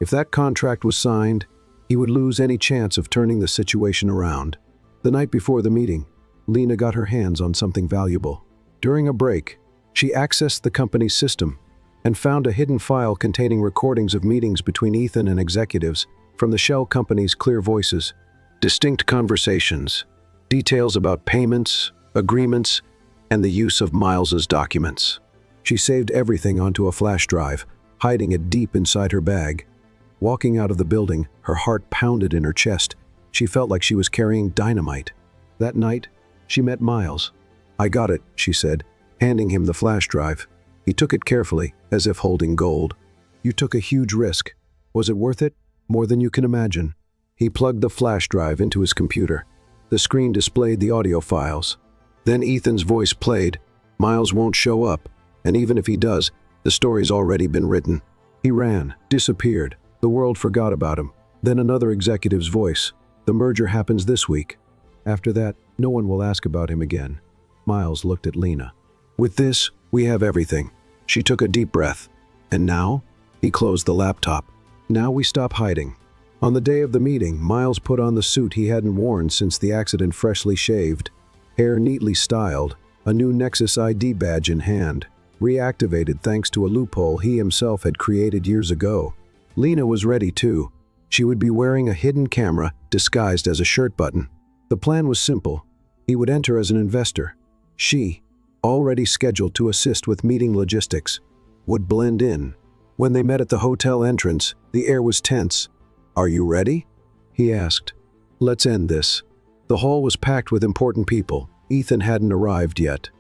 If that contract was signed, he would lose any chance of turning the situation around. The night before the meeting, Lena got her hands on something valuable. During a break, she accessed the company's system and found a hidden file containing recordings of meetings between Ethan and executives from the shell company's clear voices, distinct conversations, details about payments, agreements, and the use of Miles's documents. She saved everything onto a flash drive, hiding it deep inside her bag. Walking out of the building, her heart pounded in her chest. She felt like she was carrying dynamite. That night, she met Miles. "I got it," she said, handing him the flash drive. He took it carefully, as if holding gold. "You took a huge risk. Was it worth it? More than you can imagine." He plugged the flash drive into his computer. The screen displayed the audio files. Then Ethan's voice played. "Miles won't show up, and even if he does, the story's already been written." He ran, disappeared. The world forgot about him. Then another executive's voice. "The merger happens this week. After that, no one will ask about him again." Miles looked at Lena. "With this, we have everything." She took a deep breath. "And now?" He closed the laptop. "Now we stop hiding." On the day of the meeting, Miles put on the suit he hadn't worn since the accident, freshly shaved, hair neatly styled, a new Nexus ID badge in hand, reactivated thanks to a loophole he himself had created years ago. Lena was ready too. She would be wearing a hidden camera disguised as a shirt button. The plan was simple. He would enter as an investor. She, already scheduled to assist with meeting logistics, would blend in. When they met at the hotel entrance, the air was tense. "Are you ready?" he asked. "Let's end this." The hall was packed with important people. Ethan hadn't arrived yet.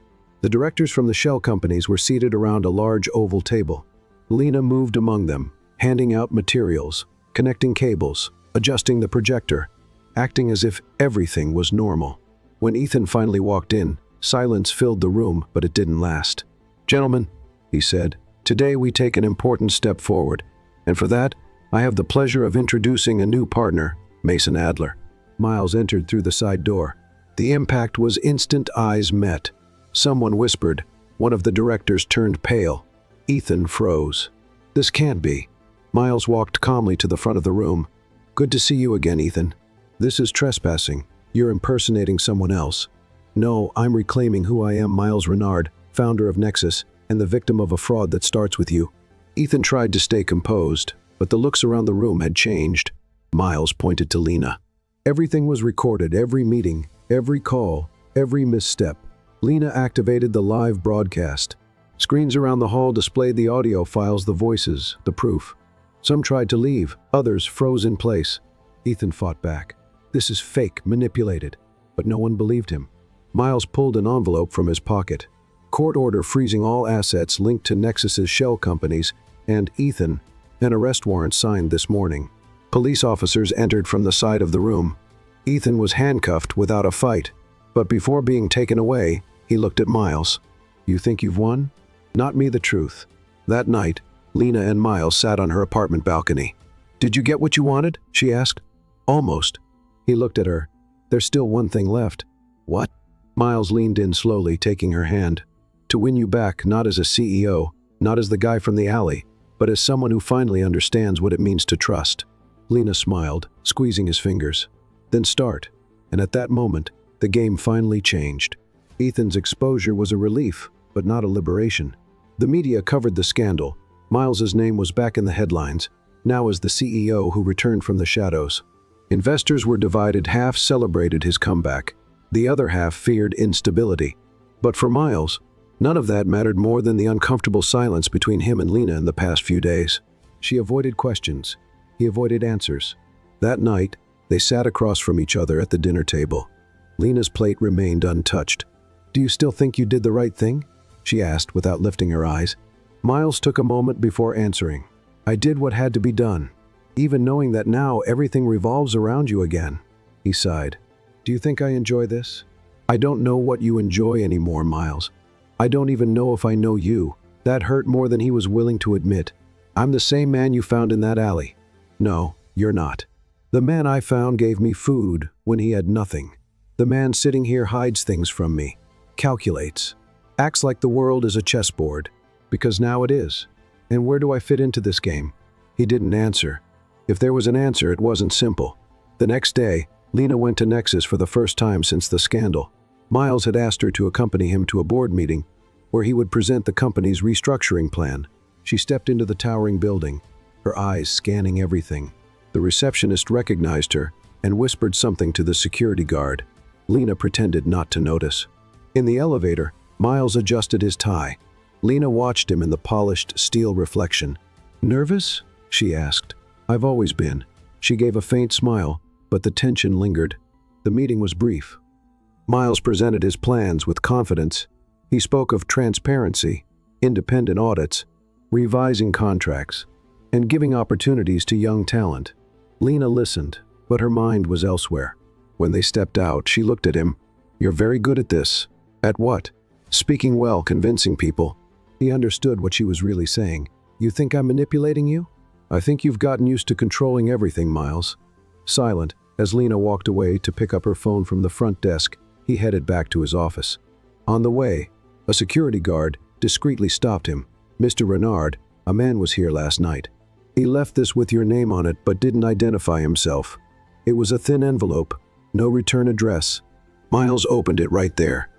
The directors from the shell companies were seated around a large oval table. Lena moved among them, handing out materials, connecting cables, adjusting the projector, acting as if everything was normal. When Ethan finally walked in, silence filled the room, but it didn't last. "Gentlemen," he said, Today we take an important step forward, and for that, I have the pleasure of introducing a new partner, Mason Adler. Miles entered through the side door. The impact was instant. Eyes met. Someone whispered. One of the directors turned pale. Ethan froze. This can't be. Miles walked calmly to the front of the room. Good to see you again, Ethan. This is trespassing. You're impersonating someone else. No, I'm reclaiming who I am, Miles Renard, founder of Nexus, and the victim of a fraud that starts with you. Ethan tried to stay composed, but the looks around the room had changed. Miles pointed to Lena. Everything was recorded, every meeting, every call, every misstep. Lena activated the live broadcast. Screens around the hall displayed the audio files, the voices, the proof. Some tried to leave, others froze in place. Ethan fought back. This is fake, manipulated. But no one believed him. Miles pulled an envelope from his pocket. Court order freezing all assets linked to Nexus's shell companies, and Ethan, an arrest warrant signed this morning. Police officers entered from the side of the room. Ethan was handcuffed without a fight, but before being taken away, he looked at Miles. You think you've won? Not me, the truth. That night, Lena and Miles sat on her apartment balcony. Did you get what you wanted? She asked. Almost. He looked at her. There's still one thing left. What? Miles leaned in slowly, taking her hand. To win you back, not as a CEO, not as the guy from the alley, but as someone who finally understands what it means to trust. Lena smiled, squeezing his fingers. Then start. And at that moment, the game finally changed. Ethan's exposure was a relief, but not a liberation. The media covered the scandal. Miles's name was back in the headlines, now as the CEO who returned from the shadows. Investors were divided. Half celebrated his comeback. The other half feared instability. But for Miles, none of that mattered more than the uncomfortable silence between him and Lena in the past few days. She avoided questions. He avoided answers. That night, they sat across from each other at the dinner table. Lena's plate remained untouched. Do you still think you did the right thing? She asked without lifting her eyes. Miles took a moment before answering. I did what had to be done, even knowing that now everything revolves around you again. He sighed. Do you think I enjoy this? I don't know what you enjoy anymore, Miles. I don't even know if I know you. That hurt more than he was willing to admit. I'm the same man you found in that alley. No, you're not. The man I found gave me food when he had nothing. The man sitting here hides things from me, calculates, acts like the world is a chessboard, because now it is. And where do I fit into this game? He didn't answer. If there was an answer, it wasn't simple. The next day, Lena went to Nexus for the first time since the scandal. Miles had asked her to accompany him to a board meeting where he would present the company's restructuring plan. She stepped into the towering building, her eyes scanning everything. The receptionist recognized her and whispered something to the security guard. Lena pretended not to notice. In the elevator, Miles adjusted his tie. Lena watched him in the polished steel reflection. Nervous? She asked. I've always been. She gave a faint smile, but the tension lingered. The meeting was brief. Miles presented his plans with confidence. He spoke of transparency, independent audits, revising contracts, and giving opportunities to young talent. Lena listened, but her mind was elsewhere. When they stepped out, she looked at him. You're very good at this. At what? Speaking well, convincing people. He understood what she was really saying. You think I'm manipulating you? I think you've gotten used to controlling everything, Miles. Silent, as Lena walked away to pick up her phone from the front desk, he headed back to his office. On the way, a security guard discreetly stopped him. Mr. Renard, a man was here last night. He left this with your name on it but didn't identify himself. It was a thin envelope, no return address. Miles opened it right there.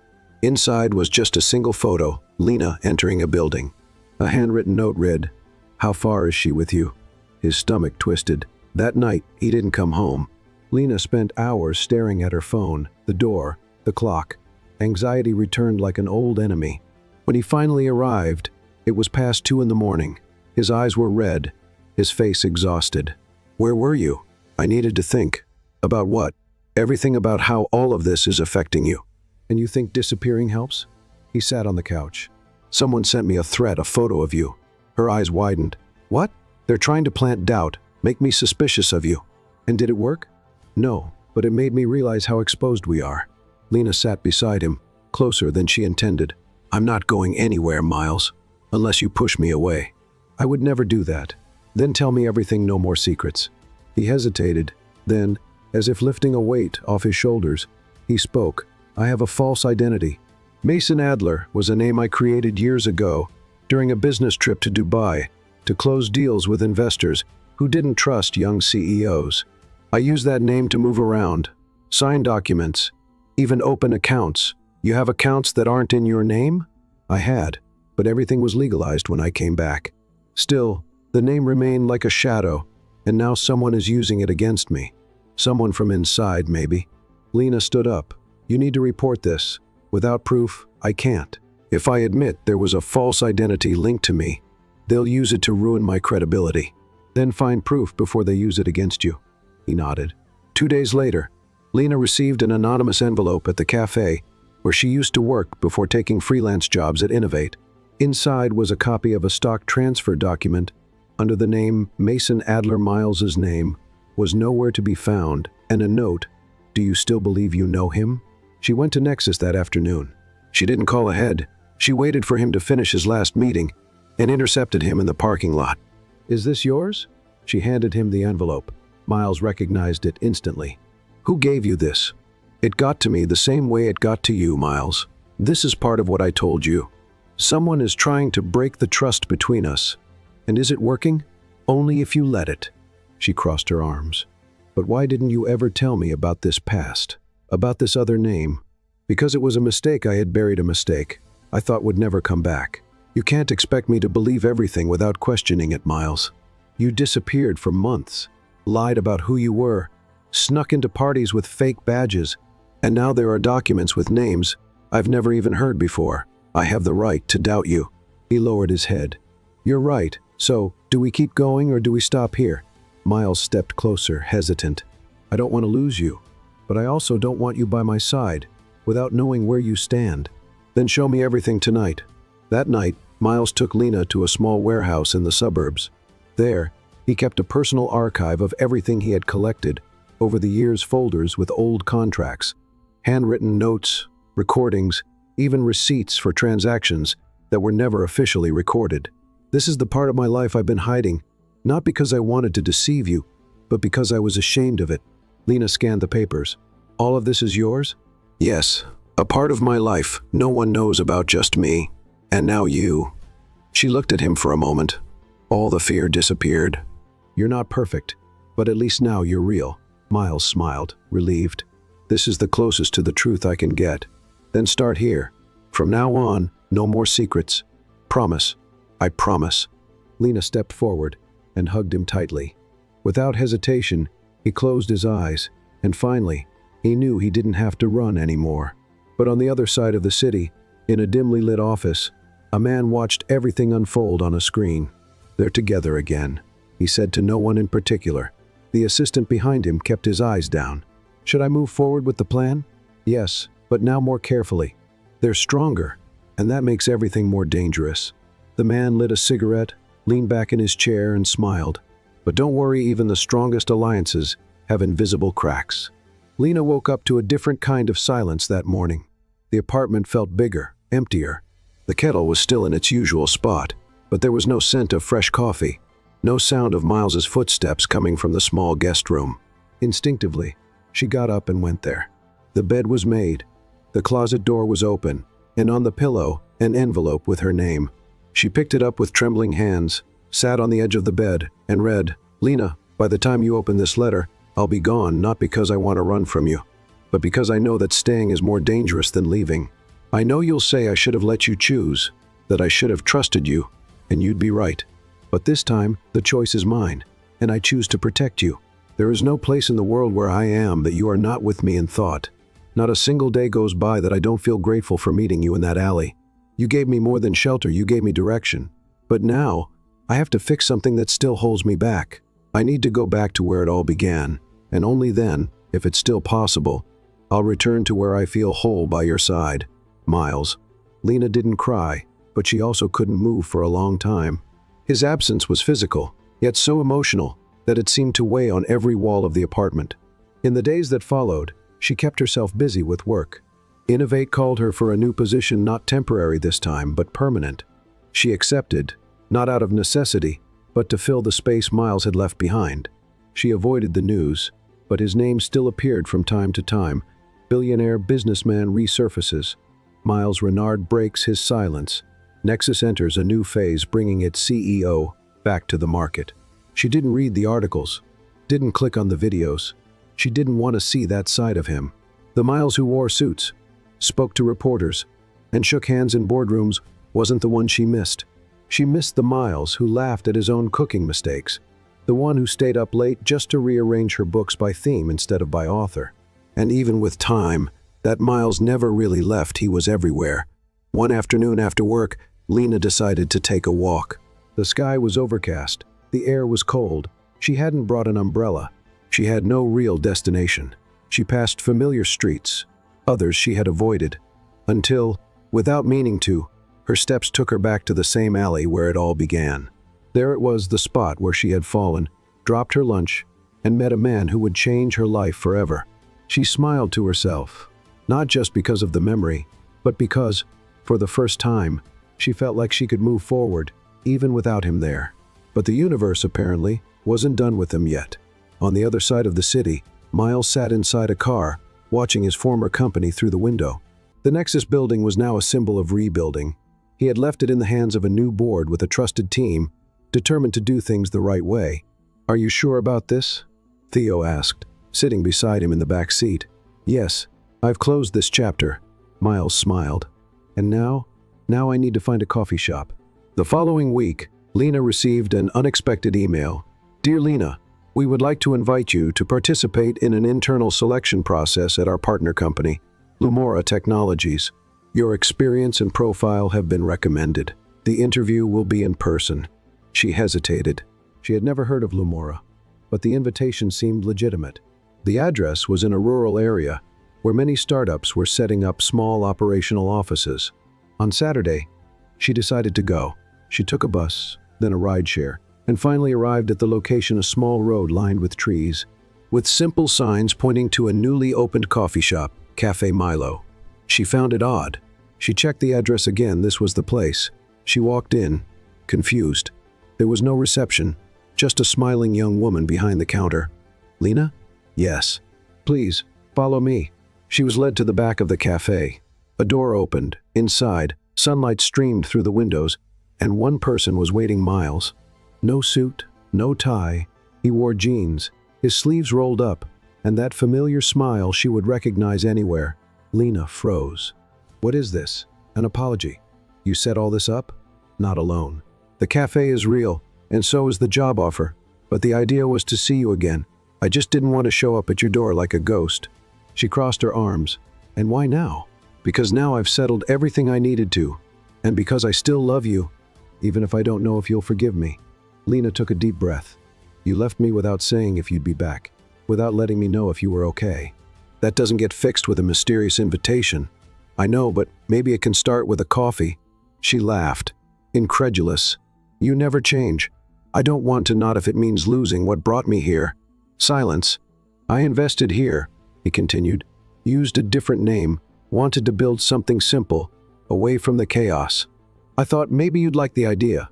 Inside was just a single photo, Lena entering a building. A handwritten note read, How far is she with you? His stomach twisted. That night, he didn't come home. Lena spent hours staring at her phone, the door, the clock. Anxiety returned like an old enemy. When he finally arrived, it was past 2 in the morning. His eyes were red, his face exhausted. Where were you? I needed to think. About what? Everything about how all of this is affecting you. And you think disappearing helps? He sat on the couch. Someone sent me a threat, a photo of you. Her eyes widened. What? They're trying to plant doubt, make me suspicious of you. And did it work? No, but it made me realize how exposed we are. Lena sat beside him, closer than she intended. I'm not going anywhere, Miles. Unless you push me away. I would never do that. Then tell me everything, no more secrets. He hesitated. Then, as if lifting a weight off his shoulders, he spoke. I have a false identity. Mason Adler was a name I created years ago during a business trip to Dubai to close deals with investors who didn't trust young CEOs. I used that name to move around, sign documents, even open accounts. You have accounts that aren't in your name? I had, but everything was legalized when I came back. Still, the name remained like a shadow, and now someone is using it against me. Someone from inside, maybe. Lena stood up. You need to report this. Without proof, I can't. If I admit there was a false identity linked to me, they'll use it to ruin my credibility. Then find proof before they use it against you. He nodded. 2 days later, Lena received an anonymous envelope at the cafe where she used to work before taking freelance jobs at Innovate. Inside was a copy of a stock transfer document under the name Mason Adler. Miles's name was nowhere to be found, and a note, "Do you still believe you know him?" She went to Nexus that afternoon. She didn't call ahead. She waited for him to finish his last meeting and intercepted him in the parking lot. Is this yours? She handed him the envelope. Miles recognized it instantly. Who gave you this? It got to me the same way it got to you, Miles. This is part of what I told you. Someone is trying to break the trust between us. And is it working? Only if you let it. She crossed her arms. But why didn't you ever tell me about this past? About this other name? Because it was a mistake. I had buried a mistake I thought would never come back. You can't expect me to believe everything without questioning it, Miles. You disappeared for months, lied about who you were, snuck into parties with fake badges, and now there are documents with names I've never even heard before. I have the right to doubt you. He lowered his head. You're right. So, do we keep going or do we stop here? Miles stepped closer, hesitant. I don't want to lose you, but I also don't want you by my side, without knowing where you stand. Then show me everything tonight. That night, Miles took Lena to a small warehouse in the suburbs. There, he kept a personal archive of everything he had collected over the years, folders with old contracts, handwritten notes, recordings, even receipts for transactions that were never officially recorded. This is the part of my life I've been hiding, not because I wanted to deceive you, but because I was ashamed of it. Lena scanned the papers. All of this is yours? Yes, a part of my life no one knows about, just me. And now you. She looked at him for a moment. All the fear disappeared. You're not perfect, but at least now you're real. Miles smiled, relieved. This is the closest to the truth I can get. Then start here. From now on, no more secrets. Promise. I promise. Lena stepped forward and hugged him tightly. Without hesitation, he closed his eyes, and finally, he knew he didn't have to run anymore. But on the other side of the city, in a dimly lit office, a man watched everything unfold on a screen. They're together again, he said to no one in particular. The assistant behind him kept his eyes down. Should I move forward with the plan? Yes, but now more carefully. They're stronger, and that makes everything more dangerous. The man lit a cigarette, leaned back in his chair, and smiled. But don't worry, even the strongest alliances have invisible cracks. Lena woke up to a different kind of silence that morning. The apartment felt bigger, emptier. The kettle was still in its usual spot, but there was no scent of fresh coffee, no sound of Miles's footsteps coming from the small guest room. Instinctively, she got up and went there. The bed was made, the closet door was open, and on the pillow, an envelope with her name. She picked it up with trembling hands, sat on the edge of the bed, and read, Lena, by the time you open this letter, I'll be gone, not because I want to run from you, but because I know that staying is more dangerous than leaving. I know you'll say I should have let you choose, that I should have trusted you, and you'd be right. But this time, the choice is mine, and I choose to protect you. There is no place in the world where I am that you are not with me in thought. Not a single day goes by that I don't feel grateful for meeting you in that alley. You gave me more than shelter, you gave me direction. But now, I have to fix something that still holds me back. I need to go back to where it all began, and only then, if it's still possible, I'll return to where I feel whole by your side. Miles. Lena didn't cry, but she also couldn't move for a long time. His absence was physical, yet so emotional that it seemed to weigh on every wall of the apartment. In the days that followed, she kept herself busy with work. Innovate called her for a new position, not temporary this time, but permanent. She accepted, not out of necessity, but to fill the space Miles had left behind. She avoided the news, but his name still appeared from time to time. Billionaire businessman resurfaces. Miles Renard breaks his silence. Nexus enters a new phase, bringing its CEO back to the market. She didn't read the articles, didn't click on the videos. She didn't want to see that side of him. The Miles who wore suits, spoke to reporters, and shook hands in boardrooms wasn't the one she missed. She missed the Miles who laughed at his own cooking mistakes, the one who stayed up late just to rearrange her books by theme instead of by author. And even with time, that Miles never really left. He was everywhere. One afternoon after work, Lena decided to take a walk. The sky was overcast. The air was cold. She hadn't brought an umbrella. She had no real destination. She passed familiar streets. Others she had avoided. Until, without meaning to, her steps took her back to the same alley where it all began. There it was, the spot where she had fallen, dropped her lunch, and met a man who would change her life forever. She smiled to herself, not just because of the memory, but because, for the first time, she felt like she could move forward, even without him there. But the universe, apparently, wasn't done with him yet. On the other side of the city, Miles sat inside a car, watching his former company through the window. The Nexus building was now a symbol of rebuilding. He had left it in the hands of a new board with a trusted team, determined to do things the right way. "Are you sure about this?" Theo asked, sitting beside him in the back seat. "Yes, I've closed this chapter," Miles smiled. "And now I need to find a coffee shop." The following week, Lena received an unexpected email. "Dear Lena, we would like to invite you to participate in an internal selection process at our partner company, Lumora Technologies. Your experience and profile have been recommended. The interview will be in person." She hesitated. She had never heard of Lumora, but the invitation seemed legitimate. The address was in a rural area where many startups were setting up small operational offices. On Saturday, she decided to go. She took a bus, then a rideshare, and finally arrived at the location, a small road lined with trees, with simple signs pointing to a newly opened coffee shop, Cafe Milo. She found it odd. She checked the address again. This was the place. She walked in, confused. There was no reception, just a smiling young woman behind the counter. "Lena?" "Yes." "Please, follow me." She was led to the back of the cafe. A door opened. Inside, sunlight streamed through the windows, and one person was waiting. Miles. No suit, no tie. He wore jeans, his sleeves rolled up, and that familiar smile she would recognize anywhere. Lena froze. "What is this? An apology? You set all this up?" "Not alone. The cafe is real, and so is the job offer. But the idea was to see you again. I just didn't want to show up at your door like a ghost." She crossed her arms. "And why now?" "Because now I've settled everything I needed to. And because I still love you, even if I don't know if you'll forgive me." Lena took a deep breath. "You left me without saying if you'd be back, without letting me know if you were okay. That doesn't get fixed with a mysterious invitation." "I know, but maybe it can start with a coffee." She laughed, incredulous. "You never change. I don't want to, not if it means losing what brought me here." Silence. "I invested here," he continued, "used a different name, wanted to build something simple, away from the chaos. I thought maybe you'd like the idea."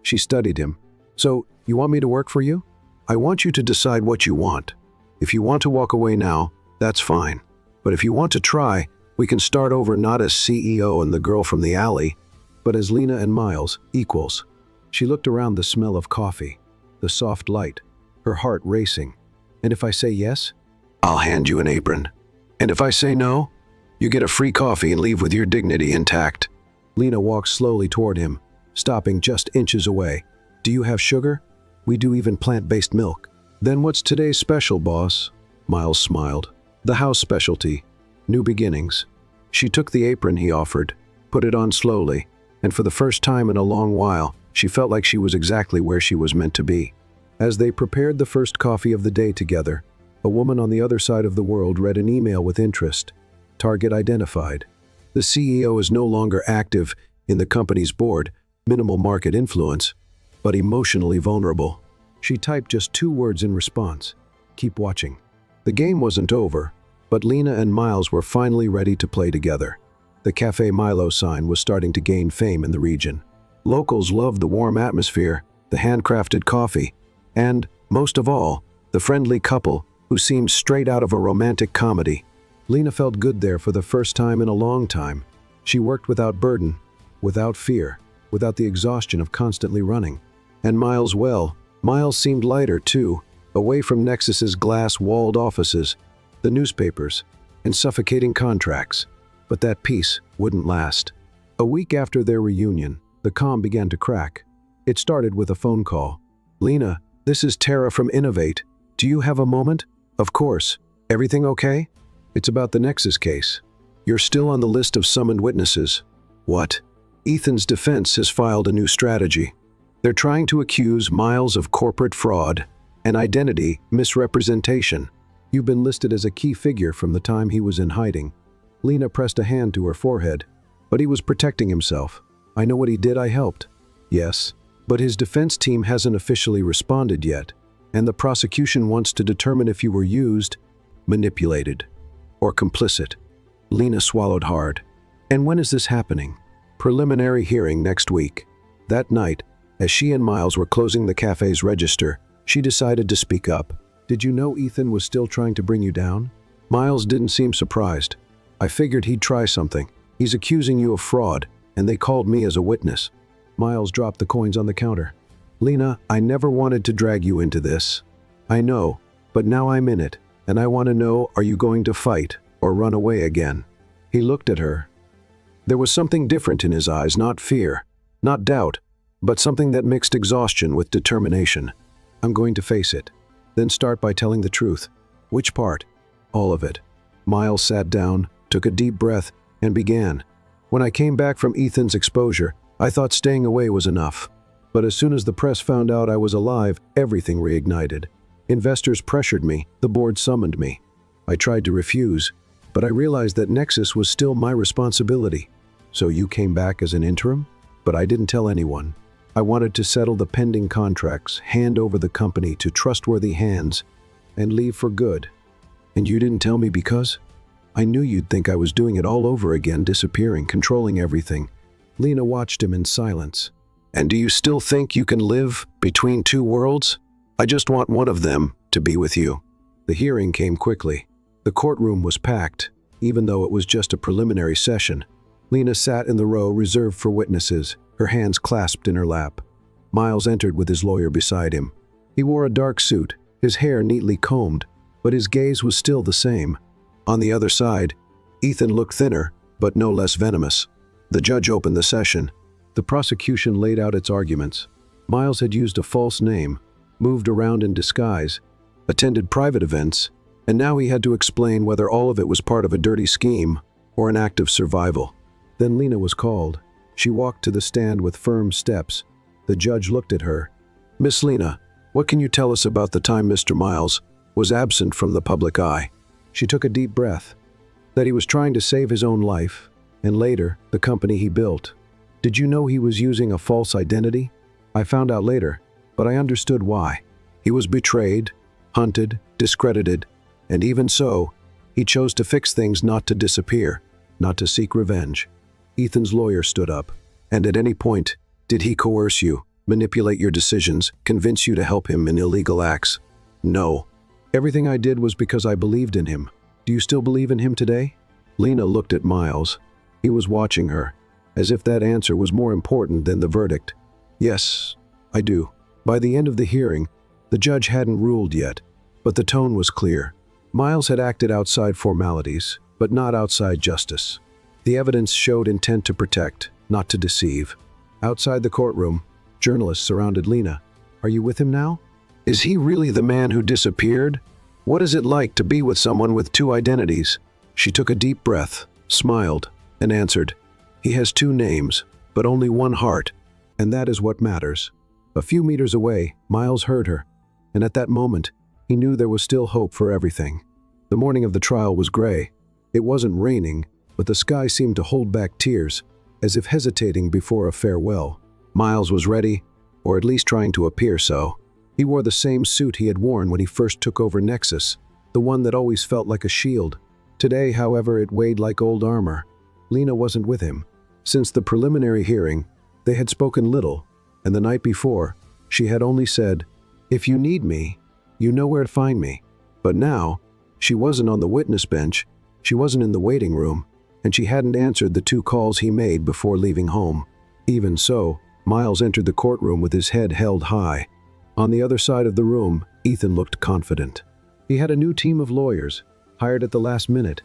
She studied him. "So, you want me to work for you?" "I want you to decide what you want. If you want to walk away now, that's fine. But if you want to try, we can start over, not as CEO and the girl from the alley, but as Lena and Miles, equals." She looked around, the smell of coffee, the soft light, her heart racing. "And if I say yes?" "I'll hand you an apron. And if I say no, you get a free coffee and leave with your dignity intact." Lena walked slowly toward him, stopping just inches away. "Do you have sugar? We do even plant-based milk." "Then what's today's special, boss?" Miles smiled. "The house specialty. New beginnings." She took the apron he offered, put it on slowly, and for the first time in a long while, she felt like she was exactly where she was meant to be. As they prepared the first coffee of the day together, a woman on the other side of the world read an email with interest. Target identified. The CEO is no longer active in the company's board, minimal market influence, but emotionally vulnerable. She typed just 2 words in response. "Keep watching." The game wasn't over, but Lena and Miles were finally ready to play together. The Cafe Milo sign was starting to gain fame in the region. Locals loved the warm atmosphere, the handcrafted coffee, and, most of all, the friendly couple who seemed straight out of a romantic comedy. Lena felt good there for the first time in a long time. She worked without burden, without fear, without the exhaustion of constantly running. And Miles seemed lighter too, away from Nexus's glass-walled offices, the newspapers, and suffocating contracts. But that peace wouldn't last. A week after their reunion, the calm began to crack. It started with a phone call. "Lena, this is Tara from Innovate. Do you have a moment?" "Of course. Everything okay?" "It's about the Nexus case. You're still on the list of summoned witnesses." "What?" "Ethan's defense has filed a new strategy. They're trying to accuse Miles of corporate fraud and identity misrepresentation. You've been listed as a key figure from the time he was in hiding." Lena pressed a hand to her forehead. "But he was protecting himself. I know what he did, I helped." "Yes, but his defense team hasn't officially responded yet, and the prosecution wants to determine if you were used, manipulated, or complicit." Lena swallowed hard. "And when is this happening?" "Preliminary hearing next week." That night, as she and Miles were closing the cafe's register, she decided to speak up. "Did you know Ethan was still trying to bring you down?" Miles didn't seem surprised. "I figured he'd try something. He's accusing you of fraud, and they called me as a witness." Miles dropped the coins on the counter. "Lena, I never wanted to drag you into this. I know, but now I'm in it, and I want to know, are you going to fight or run away again?" He looked at her. There was something different in his eyes, not fear, not doubt, but something that mixed exhaustion with determination. "I'm going to face it. Then start by telling the truth." "Which part?" "All of it." Miles sat down, took a deep breath, and began. "When I came back from Ethan's exposure, I thought staying away was enough. But as soon as the press found out I was alive, everything reignited. Investors pressured me, the board summoned me. I tried to refuse, but I realized that Nexus was still my responsibility." "So you came back as an interim?" "But I didn't tell anyone. I wanted to settle the pending contracts, hand over the company to trustworthy hands, and leave for good." "And you didn't tell me because?" "I knew you'd think I was doing it all over again, disappearing, controlling everything." Lena watched him in silence. "And do you still think you can live between two worlds?" "I just want one of them to be with you." The hearing came quickly. The courtroom was packed, even though it was just a preliminary session. Lena sat in the row reserved for witnesses, her hands clasped in her lap. Miles entered with his lawyer beside him. He wore a dark suit, his hair neatly combed, but his gaze was still the same. On the other side, Ethan looked thinner, but no less venomous. The judge opened the session. The prosecution laid out its arguments. Miles had used a false name, moved around in disguise, attended private events, and now he had to explain whether all of it was part of a dirty scheme or an act of survival. Then Lena was called. She walked to the stand with firm steps. The judge looked at her. "Miss Lena, what can you tell us about the time Mr. Miles was absent from the public eye?" She took a deep breath. "That he was trying to save his own life, and later, the company he built." "Did you know he was using a false identity?" "I found out later, but I understood why. He was betrayed, hunted, discredited, and even so, he chose to fix things, not to disappear, not to seek revenge." Ethan's lawyer stood up. "And at any point, did he coerce you, manipulate your decisions, convince you to help him in illegal acts?" "No. Everything I did was because I believed in him." "Do you still believe in him today?" Lena looked at Miles. He was watching her, as if that answer was more important than the verdict. "Yes, I do." By the end of the hearing, the judge hadn't ruled yet, but the tone was clear. Miles had acted outside formalities, but not outside justice. The evidence showed intent to protect, not to deceive. Outside the courtroom, journalists surrounded Lena. "Are you with him now? Is he really the man who disappeared? What is it like to be with someone with two identities?" She took a deep breath, smiled, and answered, "He has two names, but only one heart, and that is what matters." A few meters away, Miles heard her, and at that moment, he knew there was still hope for everything. The morning of the trial was gray. It wasn't raining, but the sky seemed to hold back tears, as if hesitating before a farewell. Miles was ready, or at least trying to appear so. He wore the same suit he had worn when he first took over Nexus, the one that always felt like a shield. Today, however, it weighed like old armor. Lena wasn't with him. Since the preliminary hearing, They had spoken little, and the night before, she had only said, "If you need me, you know where to find me." But now, she wasn't on the witness bench, she wasn't in the waiting room, and she hadn't answered the 2 calls he made before leaving home. Even so, Miles entered the courtroom with his head held high. On the other side of the room, Ethan looked confident. He had a new team of lawyers, hired at the last minute.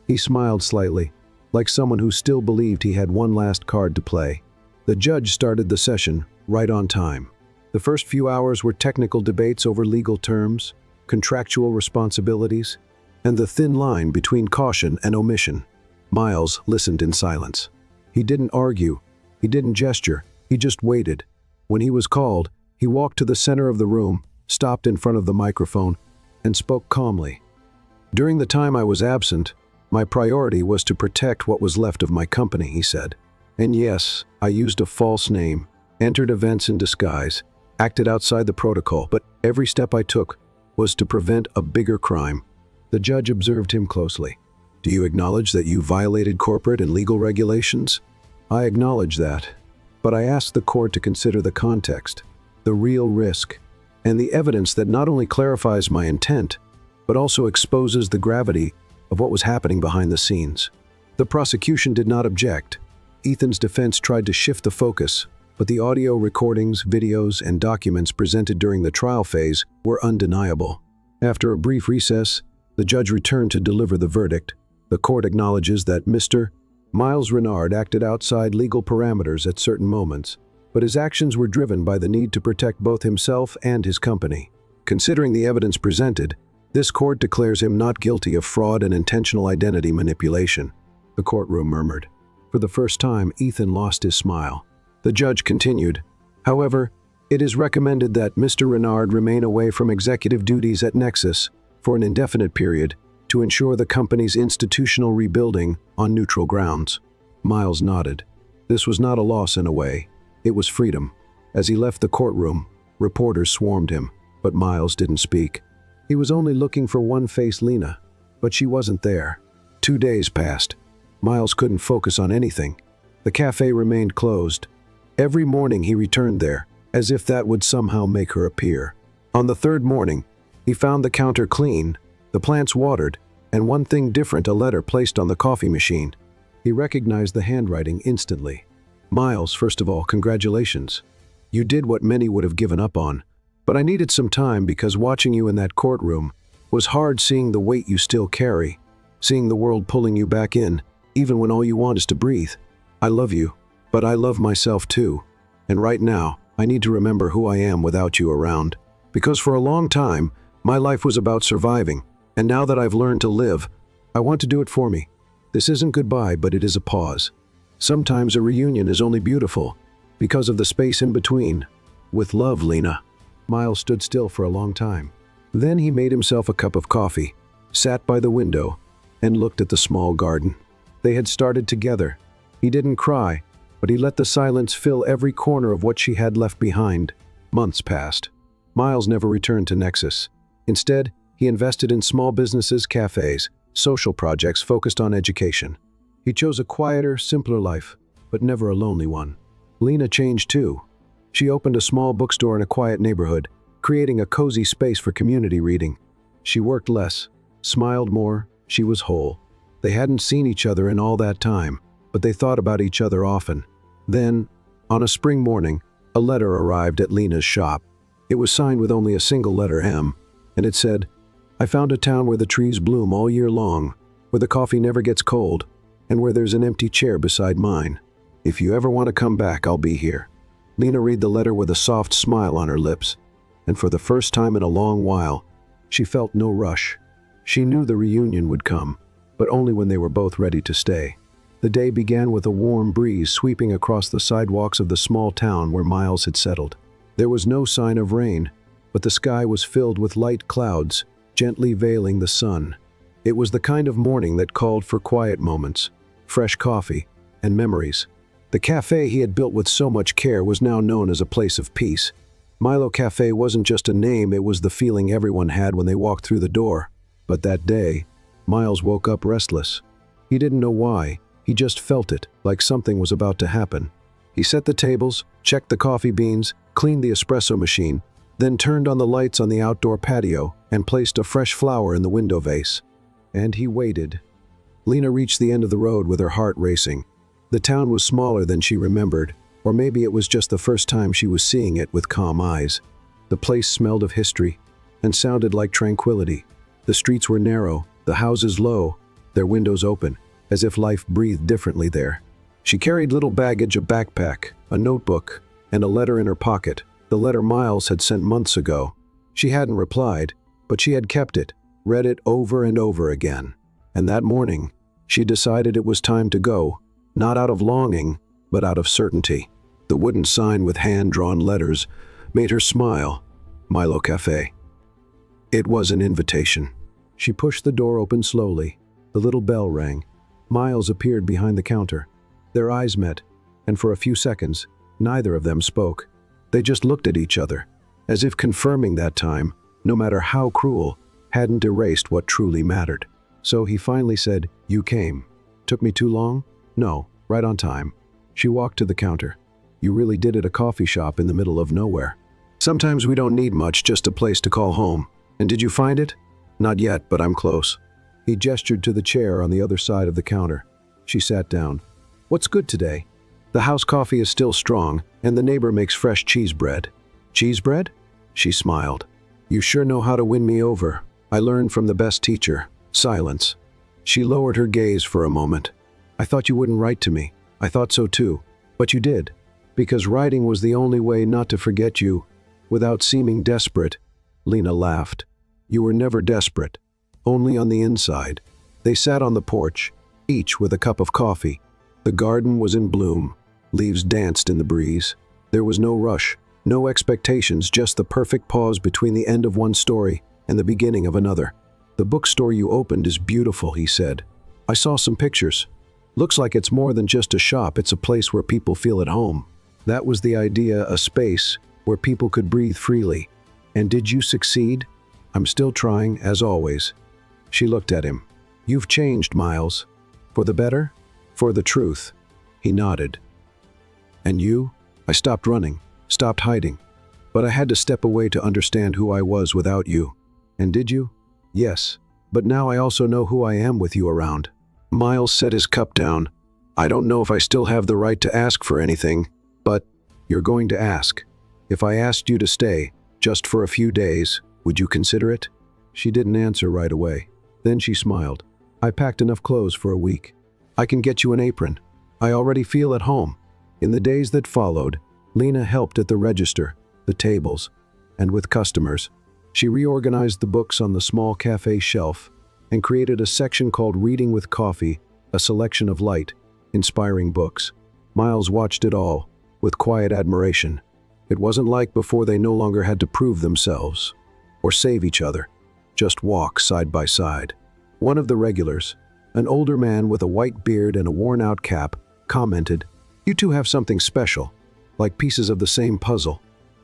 He smiled slightly, like someone who still believed he had one last card to play. The judge started the session right on time. The first few hours were technical debates over legal terms, contractual responsibilities, and the thin line between caution and omission. Miles listened in silence. He didn't argue, he didn't gesture, he just waited. When he was called, he walked to the center of the room, stopped in front of the microphone, and spoke calmly. "During the time I was absent, my priority was to protect what was left of my company," he said. "And yes, I used a false name, entered events in disguise, acted outside the protocol, but every step I took was to prevent a bigger crime." The judge observed him closely. "Do you acknowledge that you violated corporate and legal regulations?" "I acknowledge that, but I asked the court to consider the context, the real risk, and the evidence that not only clarifies my intent, but also exposes the gravity of what was happening behind the scenes." The prosecution did not object. Ethan's defense tried to shift the focus, but the audio recordings, videos, and documents presented during the trial phase were undeniable. After a brief recess, the judge returned to deliver the verdict. The court acknowledges that Mr. Miles Renard acted outside legal parameters at certain moments, but his actions were driven by the need to protect both himself and his company. Considering the evidence presented, this court declares him not guilty of fraud and intentional identity manipulation. The courtroom murmured. For the first time, Ethan lost his smile. The judge continued, "However, it is recommended that Mr. Renard remain away from executive duties at Nexus for an indefinite period to ensure the company's institutional rebuilding on neutral grounds." Miles nodded. This was not a loss in a way. It was freedom. As he left the courtroom, reporters swarmed him, but Miles didn't speak. He was only looking for one face, Lena, but she wasn't there. 2 days passed. Miles couldn't focus on anything. The cafe remained closed. Every morning he returned there, as if that would somehow make her appear. On the 3rd morning, he found the counter clean, the plants watered, and one thing different, a letter placed on the coffee machine. He recognized the handwriting instantly. "Miles, first of all, congratulations. You did what many would have given up on, but I needed some time because watching you in that courtroom was hard, seeing the weight you still carry, seeing the world pulling you back in, even when all you want is to breathe. I love you, but I love myself too. And right now, I need to remember who I am without you around. Because for a long time, my life was about surviving, and now that I've learned to live, I want to do it for me. This isn't goodbye, but it is a pause. Sometimes a reunion is only beautiful because of the space in between. With love, Lena." Miles stood still for a long time. Then he made himself a cup of coffee, sat by the window, and looked at the small garden. They had started together. He didn't cry, but he let the silence fill every corner of what she had left behind. Months passed. Miles never returned to Nexus. Instead, he invested in small businesses, cafes, social projects focused on education. He chose a quieter, simpler life, but never a lonely one. Lena changed too. She opened a small bookstore in a quiet neighborhood, creating a cozy space for community reading. She worked less, smiled more, she was whole. They hadn't seen each other in all that time, but they thought about each other often. Then, on a spring morning, a letter arrived at Lena's shop. It was signed with only a single letter M, and it said, "I found a town where the trees bloom all year long, where the coffee never gets cold, and where there's an empty chair beside mine. If you ever want to come back, I'll be here." Lena read the letter with a soft smile on her lips, and for the first time in a long while, she felt no rush. She knew the reunion would come, but only when they were both ready to stay. The day began with a warm breeze sweeping across the sidewalks of the small town where Miles had settled. There was no sign of rain, but the sky was filled with light clouds, gently veiling the sun. It was the kind of morning that called for quiet moments, fresh coffee, and memories. The cafe he had built with so much care was now known as a place of peace. Milo Cafe wasn't just a name, it was the feeling everyone had when they walked through the door. But that day, Miles woke up restless. He didn't know why, he just felt it, like something was about to happen. He set the tables, checked the coffee beans, cleaned the espresso machine, then turned on the lights on the outdoor patio and placed a fresh flower in the window vase. And he waited. Lena reached the end of the road with her heart racing. The town was smaller than she remembered, or maybe it was just the first time she was seeing it with calm eyes. The place smelled of history and sounded like tranquility. The streets were narrow, the houses low, their windows open, as if life breathed differently there. She carried little baggage, a backpack, a notebook, and a letter in her pocket, the letter Miles had sent months ago. She hadn't replied, but she had kept it, read it over and over again. And that morning, she decided it was time to go, not out of longing, but out of certainty. The wooden sign with hand-drawn letters made her smile. Milo Cafe. It was an invitation. She pushed the door open slowly. The little bell rang. Miles appeared behind the counter. Their eyes met, and for a few seconds, neither of them spoke. They just looked at each other, as if confirming that time, no matter how cruel, hadn't erased what truly mattered. So he finally said, "You came. Took me too long?" "No, right on time." She walked to the counter. "You really did it, a coffee shop in the middle of nowhere. Sometimes we don't need much, just a place to call home. And did you find it?" "Not yet, but I'm close." He gestured to the chair on the other side of the counter. She sat down. "What's good today?" "The house coffee is still strong, and the neighbor makes fresh cheese bread." "Cheese bread?" She smiled. "You sure know how to win me over. I learned from the best teacher." Silence. She lowered her gaze for a moment. "I thought you wouldn't write to me. I thought so too. But you did. Because writing was the only way not to forget you, without seeming desperate." Lena laughed. "You were never desperate. Only on the inside." They sat on the porch, each with a cup of coffee. The garden was in bloom. Leaves danced in the breeze. There was no rush, no expectations, just the perfect pause between the end of one story and the beginning of another. "The bookstore you opened is beautiful," he said. "I saw some pictures. Looks like it's more than just a shop, it's a place where people feel at home." That was the idea, a space where people could breathe freely. "And did you succeed?" "I'm still trying, as always." She looked at him. "You've changed, Miles. For the better? For the truth?" He nodded. "And you?" "I stopped running, stopped hiding. But I had to step away to understand who I was without you." "And did you?" "Yes. But now I also know who I am with you around." Miles set his cup down. "I don't know if I still have the right to ask for anything, but you're going to ask. If I asked you to stay, just for a few days, would you consider it?" She didn't answer right away. Then she smiled. "I packed enough clothes for a week. I can get you an apron. I already feel at home." In the days that followed, Lena helped at the register, the tables, and with customers. She reorganized the books on the small cafe shelf and created a section called Reading with Coffee, a selection of light, inspiring books. Miles watched it all, with quiet admiration. It wasn't like before they no longer had to prove themselves or save each other, just walk side by side. One of the regulars, an older man with a white beard and a worn-out cap, commented, "You two have something special, like pieces of the same puzzle."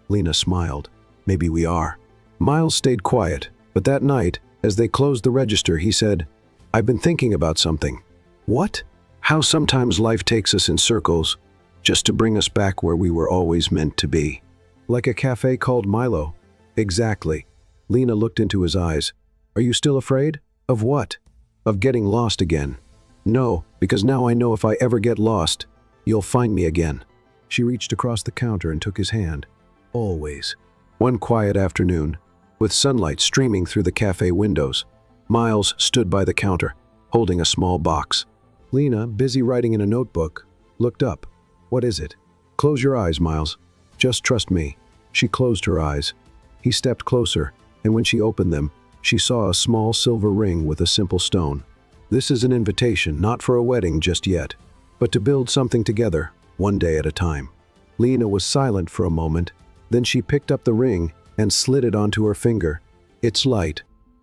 Lena smiled. "Maybe we are." Miles stayed quiet, but that night, as they closed the register, he said, "I've been thinking about something." "What?" "How sometimes life takes us in circles, just to bring us back where we were always meant to be." "Like a cafe called Milo." "Exactly." Lena looked into his eyes. "Are you still afraid?" "Of what?" "Of getting lost again." "No, because now I know if I ever get lost, you'll find me again." She reached across the counter and took his hand. "Always." One quiet afternoon, with sunlight streaming through the cafe windows, Miles stood by the counter, holding a small box. Lena, busy writing in a notebook, looked up. "What is it?" "Close your eyes, Miles. Just trust me." She closed her eyes. He stepped closer, and when she opened them, she saw a small silver ring with a simple stone. "This is an invitation, not for a wedding just yet, but to build something together, one day at a time." Lena was silent for a moment, then she picked up the ring and slid it onto her finger. "It's light,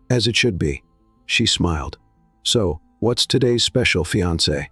as it should be." She smiled. "So, what's today's special, fiancé?"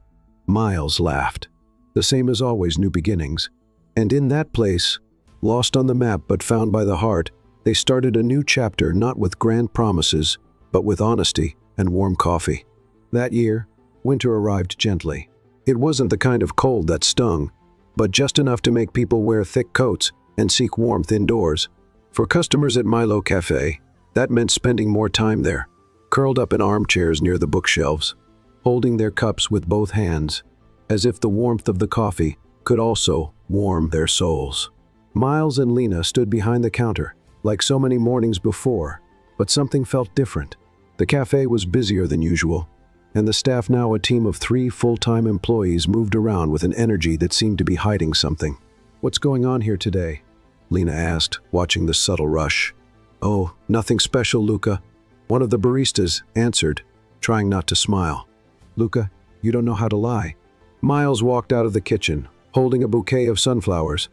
Miles laughed. "The same as always, new beginnings." And in that place, lost on the map but found by the heart, they started a new chapter, not with grand promises, but with honesty and warm coffee. That year, winter arrived gently. It wasn't the kind of cold that stung, but just enough to make people wear thick coats and seek warmth indoors. For customers at Milo Cafe, that meant spending more time there, curled up in armchairs near the bookshelves, holding their cups with both hands, as if the warmth of the coffee could also warm their souls. Miles and Lena stood behind the counter, like so many mornings before, but something felt different. The cafe was busier than usual, and the staff, now a team of 3 full-time employees, moved around with an energy that seemed to be hiding something. "What's going on here today?" Lena asked, watching the subtle rush. "Oh, nothing special, Luca," one of the baristas answered, trying not to smile. "Luca, you don't know how to lie." Miles walked out of the kitchen, holding a bouquet of sunflowers.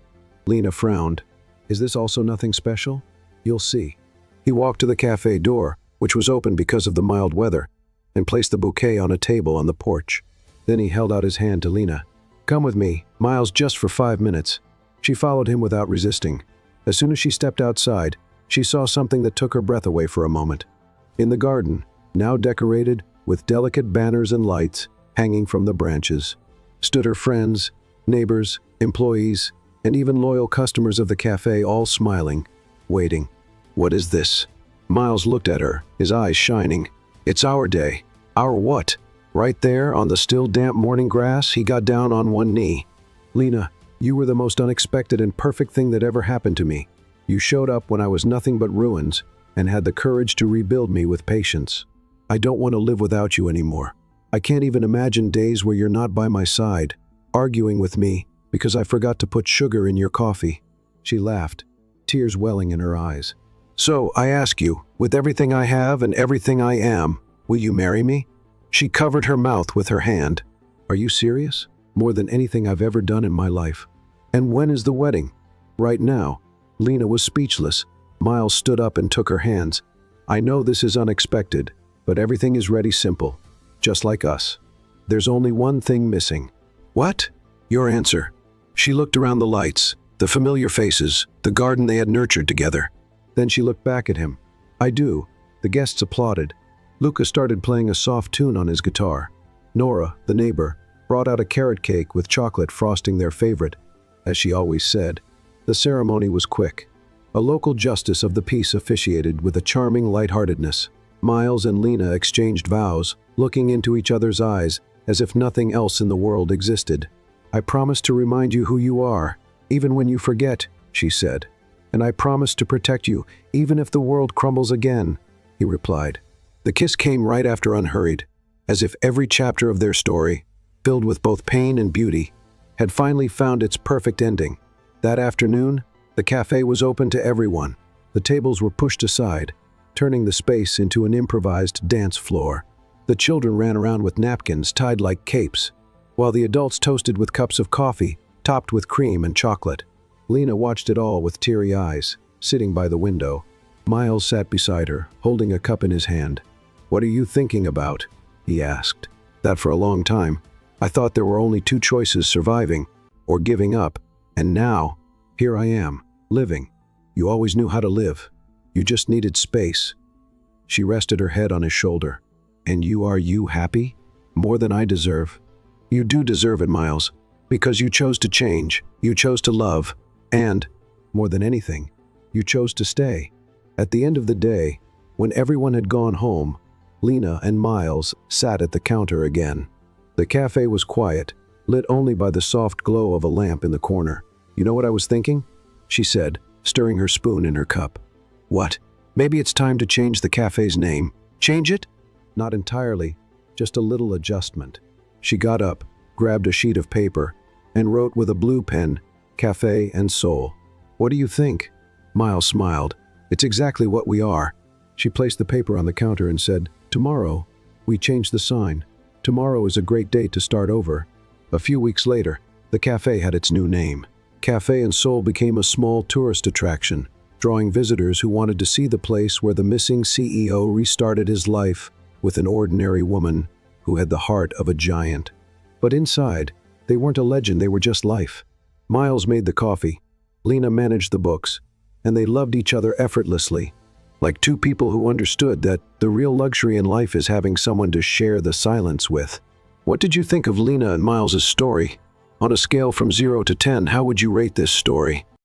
Lena frowned. "Is this also nothing special? You'll see." He walked to the cafe door, which was open because of the mild weather, and placed the bouquet on a table on the porch. Then he held out his hand to Lena. "Come with me, Miles, just for 5 minutes." She followed him without resisting. As soon as she stepped outside, she saw something that took her breath away for a moment. In the garden, now decorated with delicate banners and lights hanging from the branches, stood her friends, neighbors, employees, and even loyal customers of the cafe, all smiling, waiting. "What is this?" Miles looked at her, his eyes shining. "It's our day." "Our what?" Right there, on the still damp morning grass, he got down on one knee. "Lena, you were the most unexpected and perfect thing that ever happened to me. You showed up when I was nothing but ruins, and had the courage to rebuild me with patience. I don't want to live without you anymore. I can't even imagine days where you're not by my side, arguing with me because I forgot to put sugar in your coffee." She laughed, tears welling in her eyes. "So, I ask you, with everything I have and everything I am, will you marry me?" She covered her mouth with her hand. "Are you serious? More than anything I've ever done in my life. And when is the wedding?" "Right now." Lena was speechless. Miles stood up and took her hands. "I know this is unexpected, but everything is ready simple, just like us. There's only one thing missing." "What?" "Your answer." She looked around the lights, the familiar faces, the garden they had nurtured together. Then she looked back at him. "I do." The guests applauded. Luca started playing a soft tune on his guitar. Nora, the neighbor, brought out a carrot cake with chocolate frosting, their favorite, as she always said. The ceremony was quick. A local justice of the peace officiated with a charming lightheartedness. Miles and Lena exchanged vows, looking into each other's eyes as if nothing else in the world existed. "I promise to remind you who you are, even when you forget," she said. "And I promise to protect you, even if the world crumbles again," he replied. The kiss came right after, unhurried, as if every chapter of their story, filled with both pain and beauty, had finally found its perfect ending. That afternoon, the cafe was open to everyone. The tables were pushed aside, turning the space into an improvised dance floor. The children ran around with napkins tied like capes, while the adults toasted with cups of coffee, topped with cream and chocolate. Lena watched it all with teary eyes, sitting by the window. Miles sat beside her, holding a cup in his hand. "What are you thinking about?" he asked. "That for a long time, I thought there were only 2 choices: surviving or giving up. And now, here I am, living. You always knew how to live. You just needed space." She rested her head on his shoulder. "And you happy? More than I deserve." "You do deserve it, Miles, because you chose to change, you chose to love, and, more than anything, you chose to stay." At the end of the day, when everyone had gone home, Lena and Miles sat at the counter again. The cafe was quiet, lit only by the soft glow of a lamp in the corner. "You know what I was thinking?" she said, stirring her spoon in her cup. "What? Maybe it's time to change the cafe's name." "Change it?" "Not entirely, just a little adjustment." She got up, grabbed a sheet of paper, and wrote with a blue pen, "Cafe and Soul." "What do you think?" Miles smiled. "It's exactly what we are." She placed the paper on the counter and said, "Tomorrow, we change the sign. Tomorrow is a great day to start over." A few weeks later, the cafe had its new name. Cafe and Soul became a small tourist attraction, drawing visitors who wanted to see the place where the missing CEO restarted his life with an ordinary woman who had the heart of a giant. But inside, they weren't a legend, they were just life. Miles made the coffee, Lena managed the books, and they loved each other effortlessly, like 2 people who understood that the real luxury in life is having someone to share the silence with. What did you think of Lena and Miles's story? On a scale from 0 to 10, how would you rate this story?